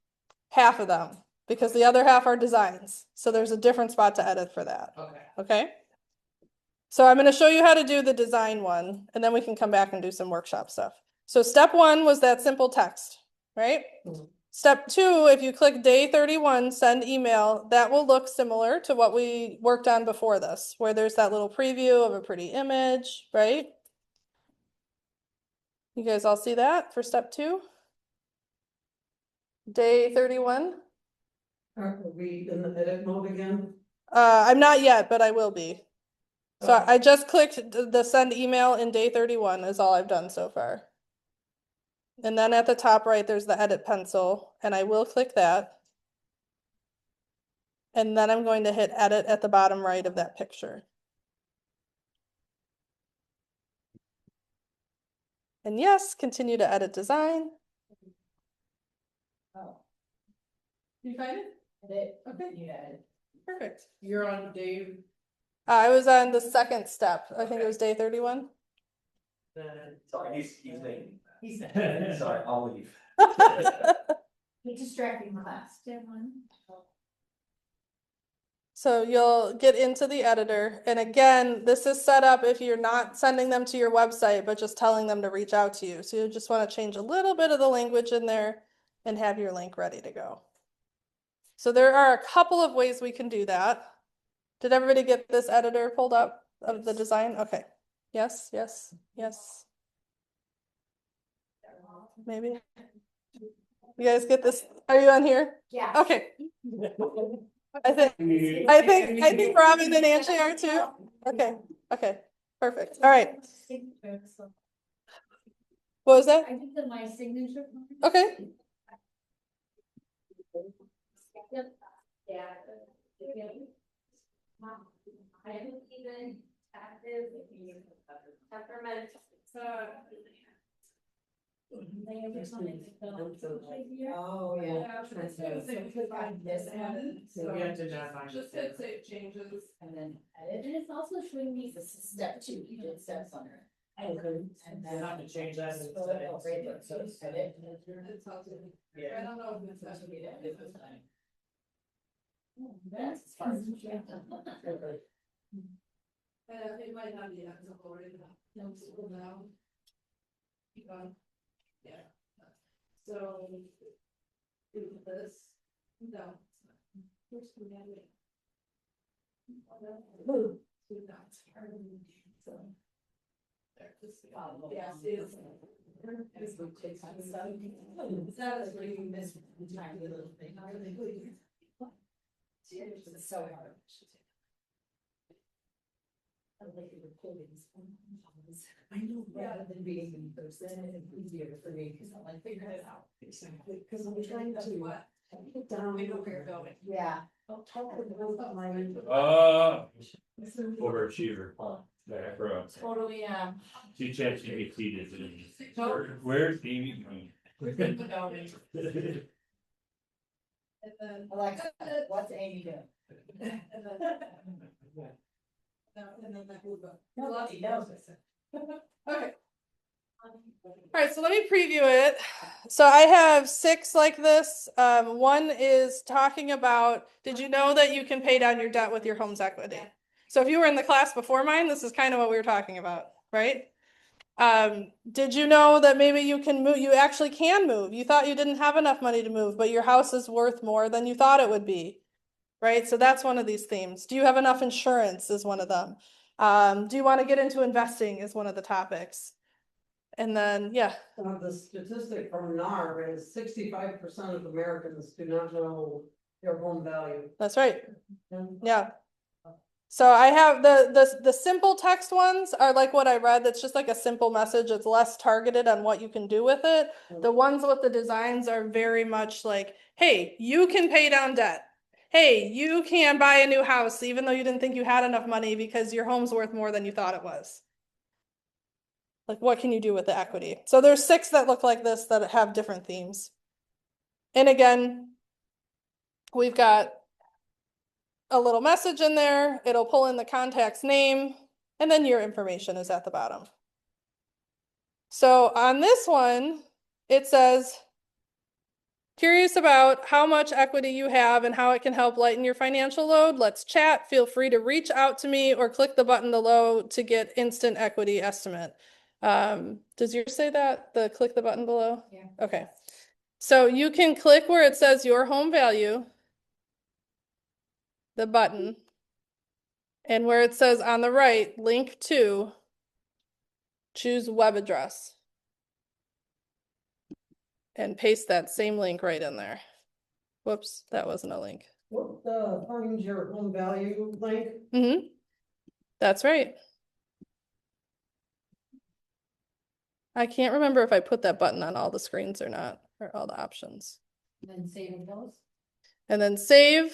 Half of them, because the other half are designs. So there's a different spot to edit for that. Okay. Okay? So I'm going to show you how to do the design one, and then we can come back and do some workshop stuff. So step one was that simple text, right? Mhm. Step two, if you click day 31, send email, that will look similar to what we worked on before this, where there's that little preview of a pretty image, right? You guys all see that for step two? Day 31? Are we in the edit mode again? I'm not yet, but I will be. So Oh. I just clicked the send email in day 31 is all I've done so far. And then at the top right, there's the edit pencil, and I will click that. And then I'm going to hit edit at the bottom right of that picture. And yes, continue to edit design. Oh, You find it? okay. Yeah. Perfect. You're on Dave. I was on the second step. I think it was day 31. Sorry, he's making. He's Sorry, I'll leave. distracting class. So you'll get into the editor. And again, this is set up if you're not sending them to your website, but just telling them to reach out to you. So you just want to change a little bit of the language in there and have your link ready to go. So there are a couple of ways we can do that. Did everybody get this editor pulled up of the design? Okay. Yes, yes, yes. Maybe. You guys get this? Are you on here? Yeah. Okay. I think Robin and Angie are too. Okay, okay, perfect. All right. What was that? I did my signature. Okay. Yep. Yeah. I haven't even active. Peppermint. Oh, yeah. So we have to now find. Just hit save changes. And then edit. And it's also showing me this is step two, you did steps on it. Okay. And We'll have to change that. in Oh, settings. right there, so it's edit. It's all good. I Yeah. don't know if it's actually. That's as far as we can. It might not be as already now. Now. Keep going. Yeah. So. Do this. No. Here's the manual. Do that. So. There, just. Yeah, see, it's. It's what takes on some. It's not as really this tiny little thing. I really believe. It's so hard. I know, rather than being in person, it's easier for me, because I'm like, figure it out. Exactly, because I'm trying to get down. We know where you're going. Yeah. I'll talk with my Overachiever. Yeah, bro. Totally, She ChatGPT did it. Where's Amy? We're good with going. And then. Alexa, what's Amy doing? And then. No, and then that will go. He knows it. Okay. All right, so let me preview it. So I have 6 like this. One is talking about, did you know that you can pay down your debt with your home's equity? So if you were in the class before mine, this is kind of what we were talking about, right? Did you know that maybe you can move, you actually can move. You thought you didn't have enough money to move, but your house is worth more than you thought it would be, right? So that's one of these themes. Do you have enough insurance is one of them. Do you want to get into investing is one of the topics. And then, yeah. The statistic from NAR is 65% of Americans do not know their home value. That's right. Yeah. So I have the simple text ones are like what I read. That's just like a simple message. It's less targeted on what you can do with it. The ones with the designs are very much like, hey, you can pay down debt. Hey, you can buy a new house even though you didn't think you had enough money because your home's worth more than you thought it was. Like, what can you do with the equity? So there's 6 that look like this that have different themes. And again, we've got a little message in there. It'll pull in the contact's name, and then your information is at the bottom. So on this one, it says, curious about how much equity you have and how it can help lighten your financial load. Let's chat. Feel free to reach out to me or click the button below to get instant equity estimate. Does yours say that? The click the button below? Yeah. Okay. So you can click where it says your home value, the button, and where it says on the right, link to, choose web address. And paste that same link right in there. Whoops, that wasn't a link. What find your home value link? Mm-hmm. That's right. I can't remember if I put that button on all the screens or not, or all the options. Then saving those. And then save.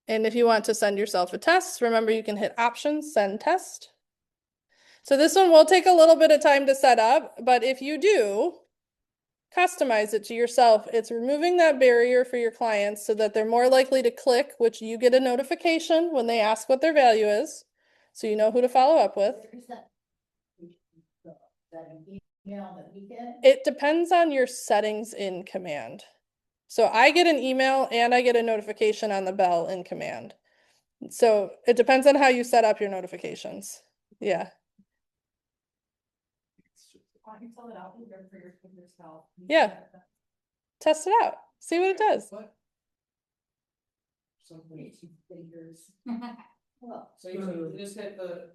And if you want to send yourself a test, remember you can hit options, send test. So this one will take a little bit of time to set up, but if you do customize it to yourself, it's removing that barrier for your clients so that they're more likely to click, which you get a notification when they ask what their value is, so you know who to follow up with. Is that an email that we get? It depends on your settings in Command. So I get an email and I get a notification on the bell in Command. So it depends on how you set up your notifications. Yeah. I can fill it out for yourself. Yeah. Test it out. See what it does. Fingers. Well, so you just hit the,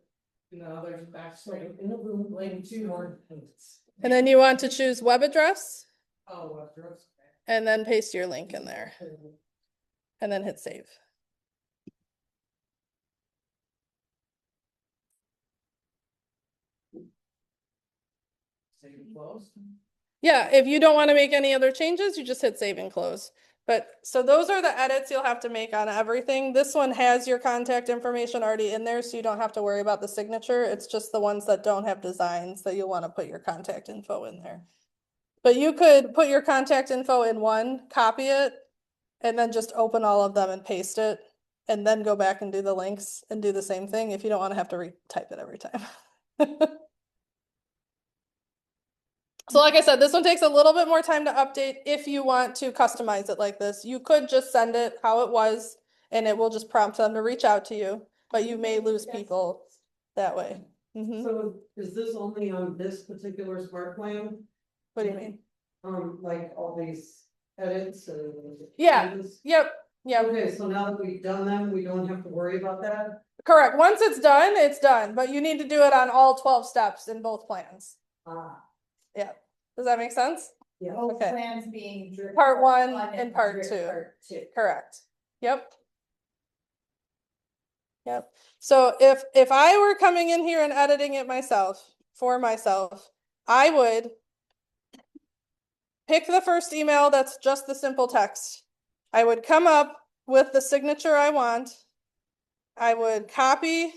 there's backslash. In the room, link to more. And then you want to choose web address Oh, address. and then paste your link in there and then hit save. Save and close. Yeah, if you don't want to make any other changes, you just hit save and close. But so those are the edits you'll have to make on everything. This one has your contact information already in there, so you don't have to worry about the signature. It's just the ones that don't have designs that you'll want to put your contact info in there. But you could put your contact info in one, copy it, and then just open all of them and paste it, and then go back and do the links and do the same thing if you don't want to have to retype it every time. So like I said, this one takes a little bit more time to update if you want to customize it like this. You could just send it how it was and it will just prompt them to reach out to you, but you may lose people that way. Mhm. So is this only on this particular smart plan? What do you mean? Like all these edits and. Yeah. changes? Yep, yep, Okay, so now that we've done them, we don't have to worry about that? correct. Once it's done, but you need to do it on all 12 steps in both plans. Ah, Yeah. Does that make sense? yeah. Both Okay. plans being. Part one and part drip two. Part two. Correct. Yep. Yep. So if I were coming in here and editing it myself, for myself, I would pick the first email that's just the simple text. I would come up with the signature I want. I would copy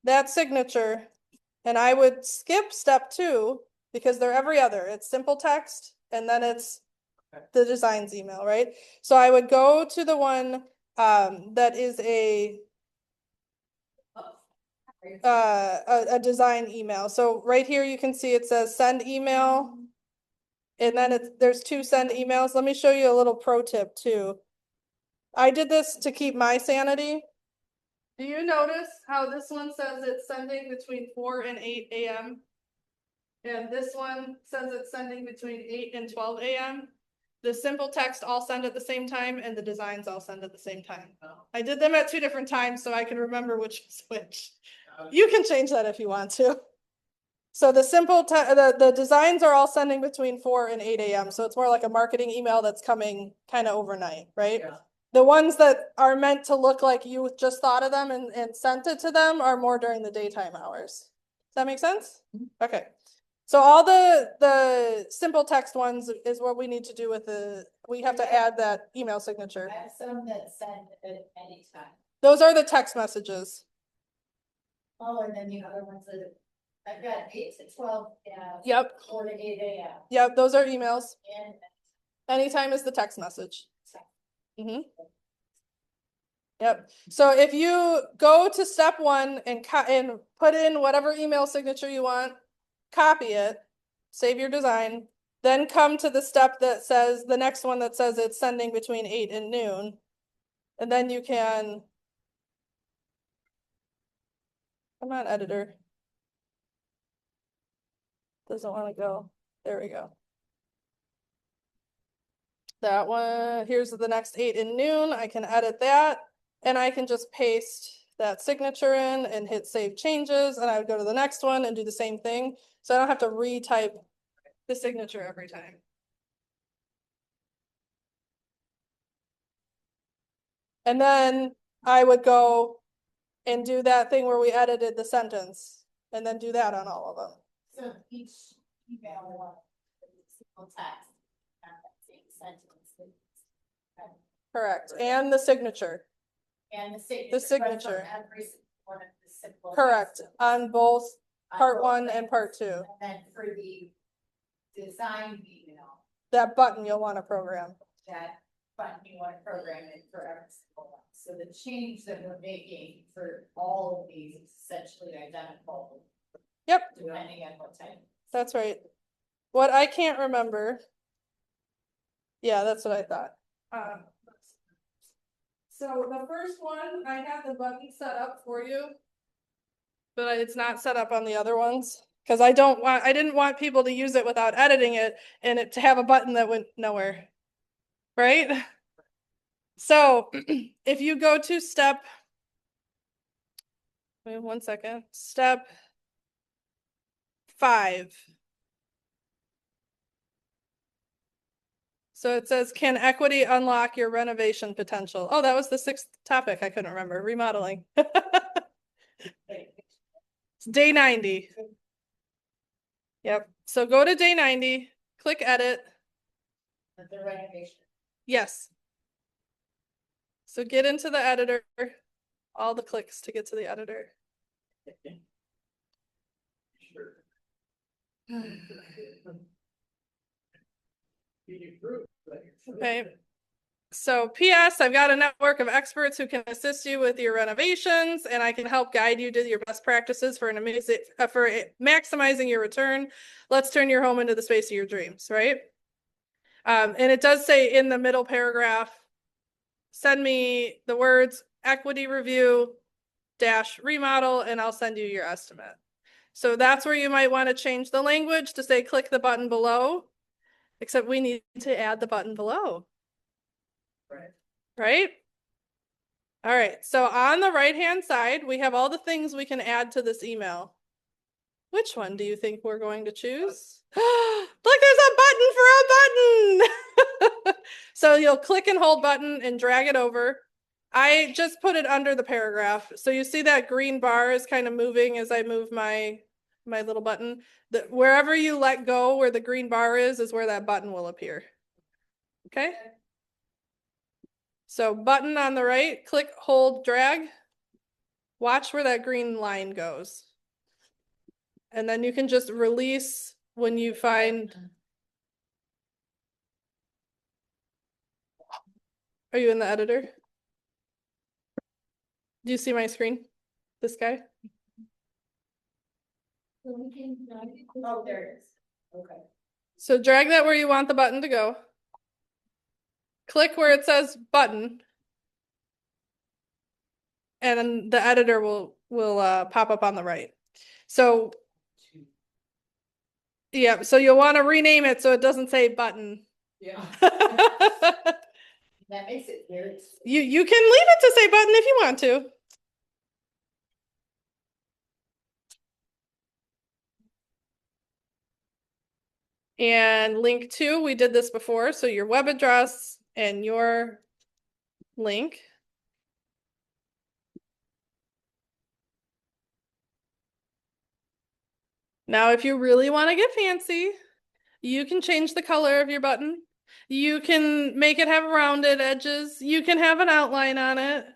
that signature and I would skip step 2 because they're every other. It's simple text and then it's the designs email, right? So I would go to the one that is a design email. So right here you can see it says send email. And then there's 2 send emails. Let me show you a little pro tip too. I did this to keep my sanity. Do you notice how this one says it's sending between 4 and 8 a.m.? And this one says it's sending between 8 and 12 a.m.? The simple text all send at the same time and the designs all send at the same time. I did them at 2 different times so I can remember which is which. You can change that if you want to. So the simple the designs are all sending between 4 and 8 a.m. So it's more like a marketing email that's coming kind of overnight, right? Yeah. The ones that are meant to look like you just thought of them and sent it to them are more during the daytime hours. Does that make sense? Okay. So all the simple text ones is what we need to do with we have to add that email signature. I have some that send at any time. Those are the text messages. Oh, and then the other ones that I've got 8 to 12, Yep. 4 to 8 a.m. Yep, those are emails. And Anytime is the text message. Mm-hmm. Yep. So if you go to step 1 and put in whatever email signature you want, copy it, save your design, then come to the step that says the next one that says it's sending between 8 and noon. And then you can, come on, editor. Doesn't want to go. There we go. That one, here's the next 8 and noon. I can edit that and I can just paste that signature in and hit save changes. And I would go to the next one and do the same thing. So I don't have to retype the signature every time. And then I would go and do that thing where we edited the sentence and then do that on all of them. so each email will have a single text. And that same sentence. Correct. And the signature. And the signature. The signature. Every one of the simple. Correct. texts. On both part both 1 things. and part 2. And then for the design email, That button you'll want to program. that button you want to program it for every single one. So the change that we're making for all of these is essentially identical. Yep. Depending on what type. That's right. What I can't remember. Yeah, that's what I thought. So the first one, I have the button set up for you. But it's not set up on the other ones. Because I didn't want people to use it without editing it and it to have a button that went nowhere. Right? So if you go to step, wait 1 second, step 5. So it says, can equity unlock your renovation potential? Oh, that was the 6th topic. I couldn't remember. Remodeling. It's day 90. Yep. So go to day 90, click edit. The renovation. Yes. So get into the editor, all the clicks to get to the editor. Okay. So PS, I've got a network of experts who can assist you with your renovations, and I can help guide you to your best practices for maximizing your return. Let's turn your home into the space of your dreams, right? And it does say in the middle paragraph, send me the words equity review dash remodel, and I'll send you your estimate. So that's where you might want to change the language to say click the button below, except we need to add the button below. Right? All right, so on the right-hand side, we have all the things we can add to this email. Which one do you think we're going to choose? Look, there's a button for a button! So you'll click and hold button and drag it over. I just put it under the paragraph. So you see that green bar is kind of moving as I move my little button. Wherever you let go, where the green bar is where that button will appear. Okay? So button on the right, click, hold, drag. Watch where that green line goes. And then you can just release when you find. Are you in the editor? Do you see my screen? This guy? Oh, there it is. Okay. So drag that where you want the button to go. Click where it says button. And then the editor will pop up on the right. So yeah, so you'll want to rename it so it doesn't say button. Yeah. That makes it very. You can leave it to say button if you want to. And link to, we did this before, so your web address and your link. Now, if you really want to get fancy, you can change the color of your button. You can make it have rounded edges. You can have an outline on it.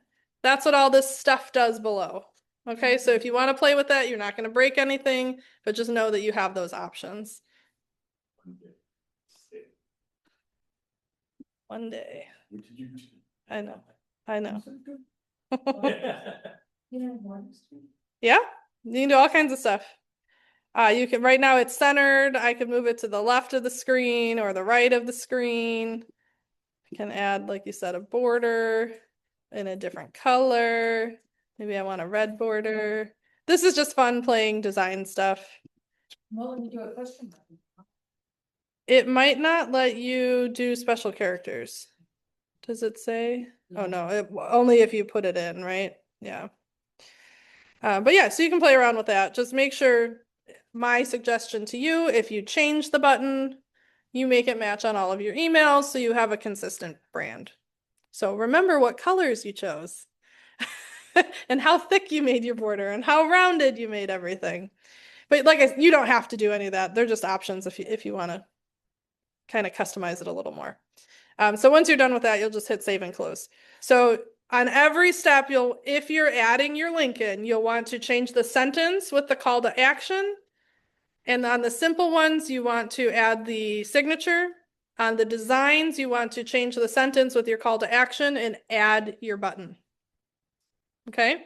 That's what all this stuff does below. Okay, so if you want to play with that, you're not going to break anything, but just know that you have those options. One day. I know. I know. Yeah, you can do all kinds of stuff. You can, right now it's centered. I can move it to the left of the screen or the right of the screen. I can add, like you said, a border in a different color. Maybe I want a red border. This is just fun playing design stuff. Well, you do a question. It might not let you do special characters. Does it say? Oh no, only if you put it in, right? Yeah. But yeah, so you can play around with that. Just make sure, my suggestion to you, if you change the button, you make it match on all of your emails so you have a consistent brand. So remember what colors you chose and how thick you made your border and how rounded you made everything. But like you don't have to do any of that. They're just options if you want to kind of customize it a little more. So once you're done with that, you'll just hit save and close. So on every step, if you're adding your link in, you'll want to change the sentence with the call to action. And on the simple ones, you want to add the signature. On the designs, you want to change the sentence with your call to action and add your button. Okay?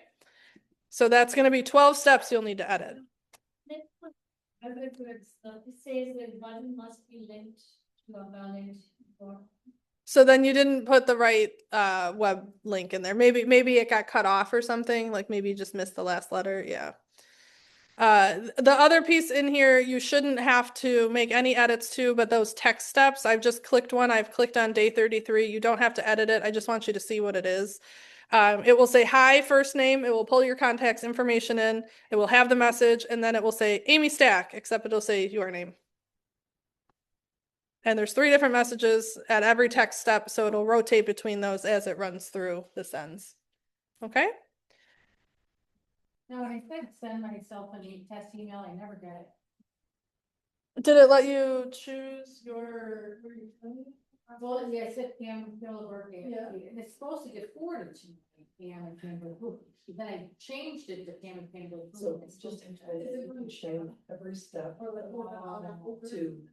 So that's going to be 12 steps you'll need to edit. It says the button must be linked to a valid. So then you didn't put the right web link in there. Maybe it got cut off or something. Like maybe you just missed the last letter. Yeah. The other piece in here, you shouldn't have to make any edits to, but those text steps, I've just clicked one. I've clicked on day 33. You don't have to edit it. I just want you to see what it is. It will say hi, first name. It will pull your contacts information in. It will have the message, and then it will say Amy Stack, except it'll say your name. And there's 3 different messages at every text step, so it'll rotate between those as it runs through the sends. Okay? No, I could send myself a test email, I never get it. Did it let you choose your? Well, yeah, I said Pam Philibert, and it's supposed to get forwarded to Pam and Pam, then I changed it to Pam and Pam. So it's just show every step to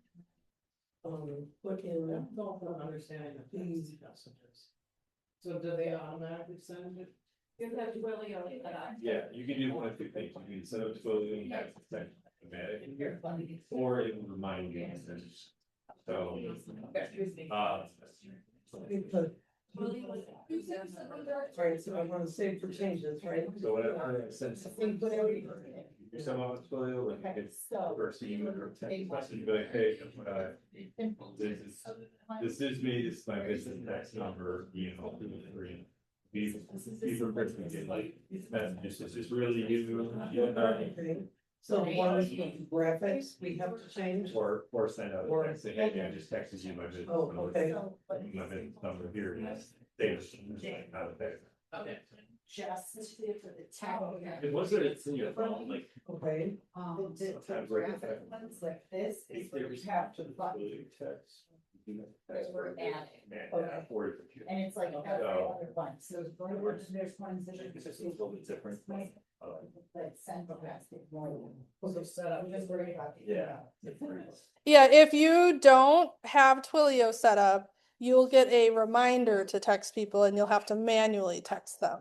Put in. Don't understand these messages. So do they automatically send it? You have Twilio set up. Yeah, you can do one of two things, you can set up to and have it sent automatic, or it will remind you. So. Right, so I want to save for changes, right? So whatever, since. Some of it's really, like, it's first email or text message, but like, hey, this is me, this is my business text number, you know. These are personally get like, messages, this is really you. Okay. So one is graphics, we have to change. Or send out a text, say, hey, I just texted you my business. Oh, okay. My business number here, and that's, they just, like, not a big. Okay. Just for the tech. It wasn't, it's in your phone, like. Okay. The graphic ones like this is where we have to button. Because we're adding. And it's like every other one, so there's ones that are. It's just a little bit different. Like central plastic more. Set up, just worry about. Yeah. Yeah, if you don't have Twilio set up, you'll get a reminder to text people and you'll have to manually text them.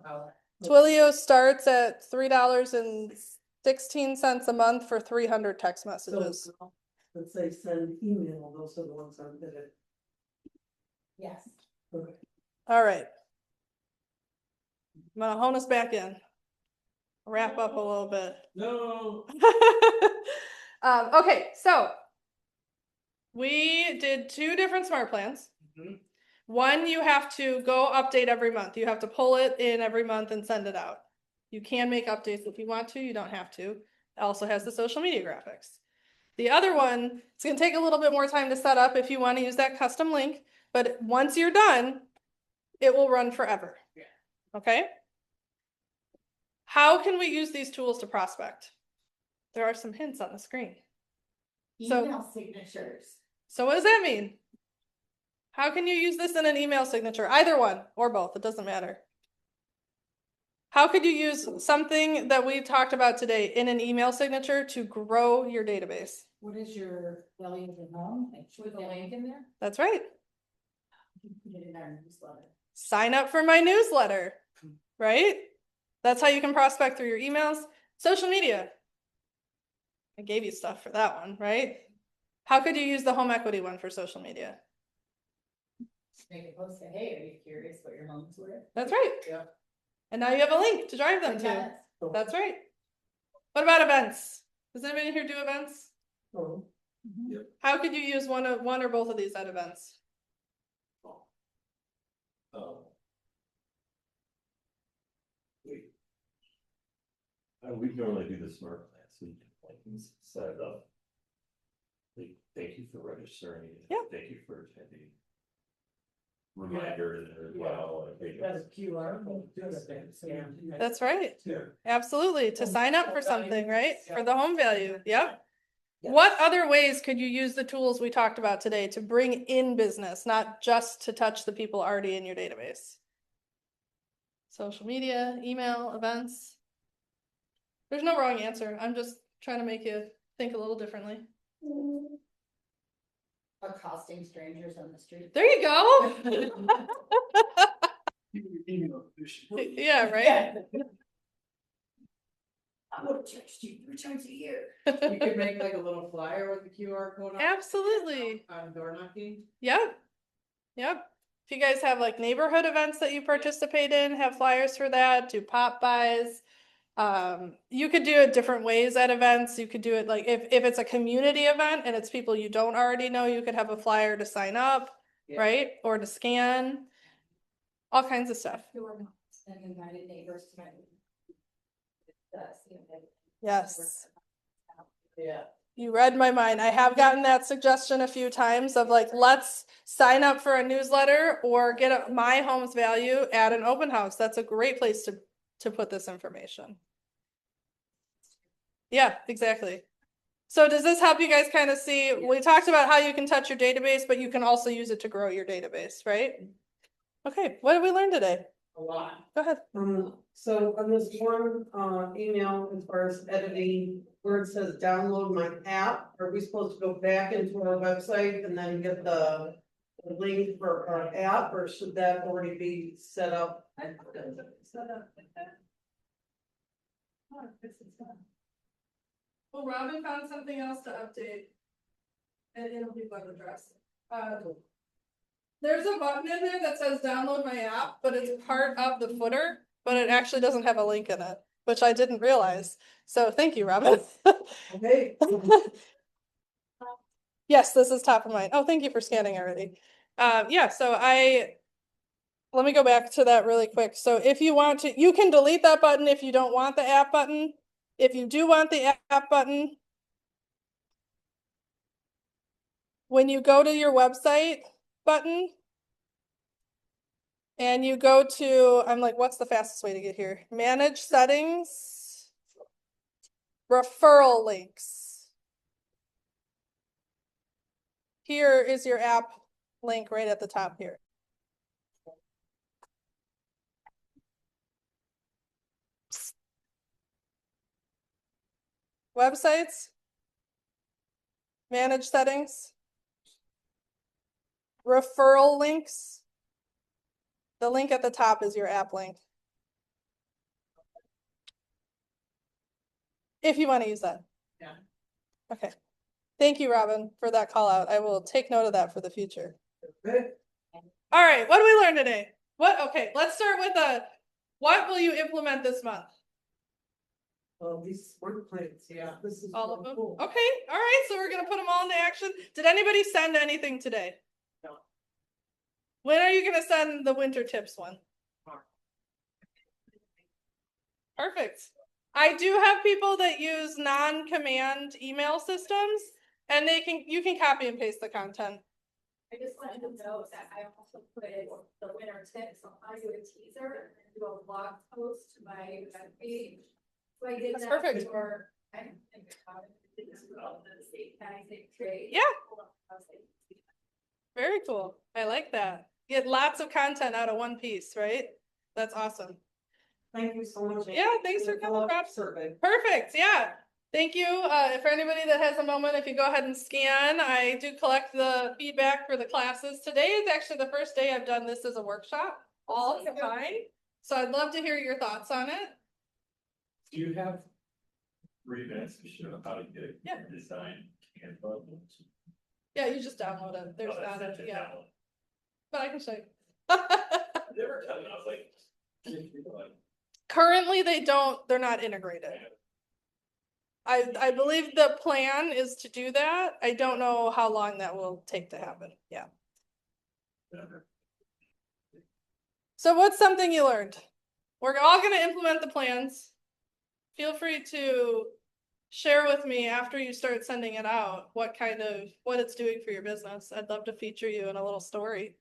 Twilio starts at $3.16 a month for 300 text messages. So, let's say send email, those are the ones I'm gonna. Yes. Okay. All right. I'm gonna hone us back in. Wrap up a little bit. No. Okay, so we did 2 different smart plans. Mhm. One, you have to go update every month. You have to pull it in every month and send it out. You can make updates if you want to, you don't have to. It also has the social media graphics. The other one, it's gonna take a little bit more time to set up if you want to use that custom link, but once you're done, it will run forever. Yeah. Okay? How can we use these tools to prospect? There are some hints on the screen. So- Email signatures. So what does that mean? How can you use this in an email signature? Either one or both, it doesn't matter. How could you use something that we talked about today in an email signature to grow your database? What is your value of the home? Like, with a link in there? That's right. You can put it in our newsletter. Sign up for my newsletter, right? That's how you can prospect through your emails. Social media. I gave you stuff for that one, right? How could you use the home equity one for social media? Make a post, say, hey, are you curious what your home's worth? That's right. Yeah. And now you have a link to drive them to. Yes. That's right. What about events? Does anybody here do events? Oh, How could you use one or both of these at events? We normally do the smart plan, so you can like set it up. Like, thank you for registering. Yeah. Thank you for attending. Reminder there as well. like, that's QR. Yeah. That's right. Yeah. Absolutely. To sign up for something, right? For the home value. Yep. What other ways could you use the tools we talked about today to bring in business, not just to touch the people already in your database? Social media, email, events. There's no wrong answer. I'm just trying to make you think a little differently. Accosting strangers on the street. There you go. Yeah, right. I'm gonna text you 3 times a year. You could make like a little flyer with the QR code on. Absolutely. On door knocking. Yep. Yep. If you guys have like neighborhood events that you participate in, have flyers for that, do pop buys. You could do it different ways at events. You could do it like if it's a community event and it's people you don't already know, you could have a flyer to sign up, Yeah. right? Or to scan. All kinds of stuff. Who are not and invited neighbors to my. Yes. Yeah. You read my mind. I have gotten that suggestion a few times of like, let's sign up for a newsletter or get my home's value at an open house. That's a great place to put this information. Yeah, exactly. So does this help you guys kind of see? We talked about how you can touch your database, but you can also use it to grow your database, right? Okay, what did we learn today? A lot. Go ahead. So on this one, email, as far as editing, where it says download my app, are we supposed to go back into our website and then get the link for our app, or should that already be set up? Well, Robin found something else to update. And it'll be web address. There's a button in there that says download my app, but it's part of the footer, but it actually doesn't have a link in it, which I didn't realize. So thank you, Robin. Okay. Yes, this is top of mind. Oh, thank you for scanning already. Yeah, so let me go back to that really quick. So if you want to, you can delete that button if you don't want the app button. If you do want the app button, when you go to your website button and you go to, I'm like, what's the fastest way to get here? Manage settings, referral links. Here is your app link right at the top here. Websites, manage settings, referral links. The link at the top is your app link. If you want to use that. Yeah. Okay. Thank you, Robin, for that call out. I will take note of that for the future. Good. All right, what did we learn today? Okay, let's start with what will you implement this month? Well, these work plans, yeah, this is. All of them? cool. Okay, all right, so we're gonna put them all into action. Did anybody send anything today? No. When are you gonna send the winter tips one? Perfect. I do have people that use non-command email systems, and you can copy and paste the content. I just wanted to note that I also put in the winter tips on how to do a teaser and do a blog post to my web page. So I did That's that perfect. for, I don't think about it, this is all the state taxing trade. Yeah. Very cool. I like that. Get lots of content out of one piece, right? That's awesome. Thank you so much. Yeah, thanks for coming, Rob. Survey. Perfect, yeah. Thank you. For anybody that has a moment, if you go ahead and scan, I do collect the feedback for the classes. Today is actually the first day I've done this as a workshop, all combined. So I'd love to hear your thoughts on it. Do you have 3 minutes to show how to get it Yeah. designed and bubbles? Yeah, you just download it. There's not a, yeah, but I can show you. Never done it, I was like. Currently, they're not integrated. I believe the plan is to do that. I don't know how long that will take to happen. Yeah. So what's something you learned? We're all going to implement the plans. Feel free to share with me after you start sending it out what it's doing for your business. I'd love to feature you in a little story.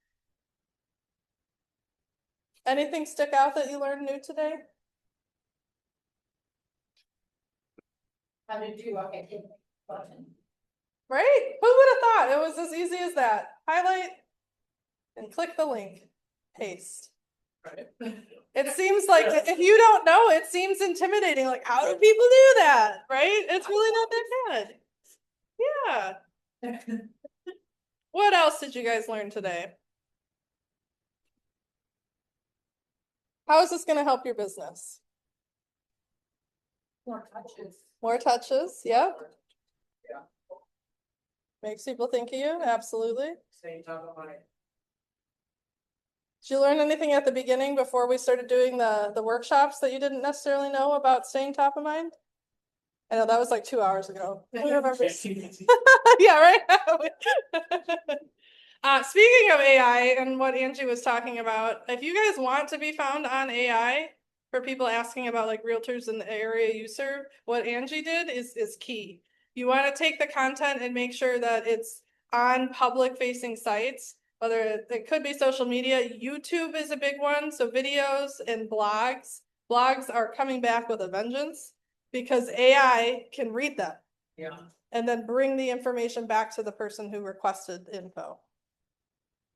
Anything stick out that you learned new today? How to do a hit button. Right? Who would have thought it was as easy as that? Highlight and click the link, paste. Right. It seems like if you don't know, it seems intimidating. Like, how do people do that? Right? It's really not that bad. Yeah. What else did you guys learn today? How is this going to help your business? More touches. More touches, yep. Yeah. Makes people think of you, absolutely. Same top of mind. Did you learn anything at the beginning before we started doing the workshops that you didn't necessarily know about staying top of mind? I know that was like 2 hours ago. Who remembers? Yeah, right? Speaking of AI and what Angie was talking about, if you guys want to be found on AI for people asking about like realtors in the area you serve, what Angie did is key. You want to take the content and make sure that it's on public facing sites, whether it could be social media. YouTube is a big one. So videos and blogs. Blogs are coming back with a vengeance because AI can read them. Yeah. And then bring the information back to the person who requested info.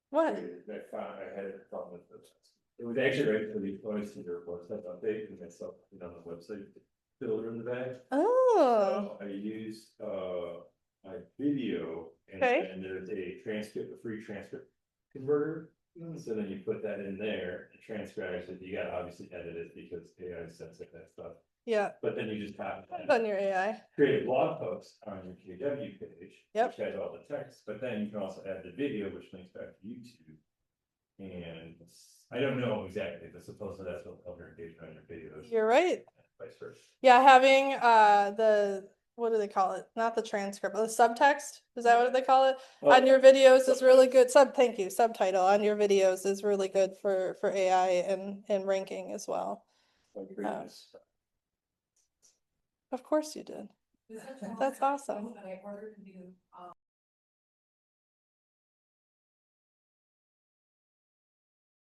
What? I found I had a problem with this. It was actually right for the employees to their website update, and that's stuff on the website builder in the back. Oh, So I used, my video, and Okay. then there's a transcript, a free transcript converter. So then you put that in there, it transcribes it, you gotta obviously edit it because AI senses that stuff, yeah, but then you just have on your AI. create a blog post on your KW page. Yep. Which has all the text, but then you can also add the video, which links back to YouTube. And I don't know exactly, but supposedly that's what elder engagement on your videos. You're right. and Vice versa. Yeah, having the, what do they call it? Not the transcript, but the subtext. Is that what they call it? On your videos is really good. Thank you. Subtitle on your videos is really good for AI and ranking as well. Of course you did. That's awesome. But I ordered new,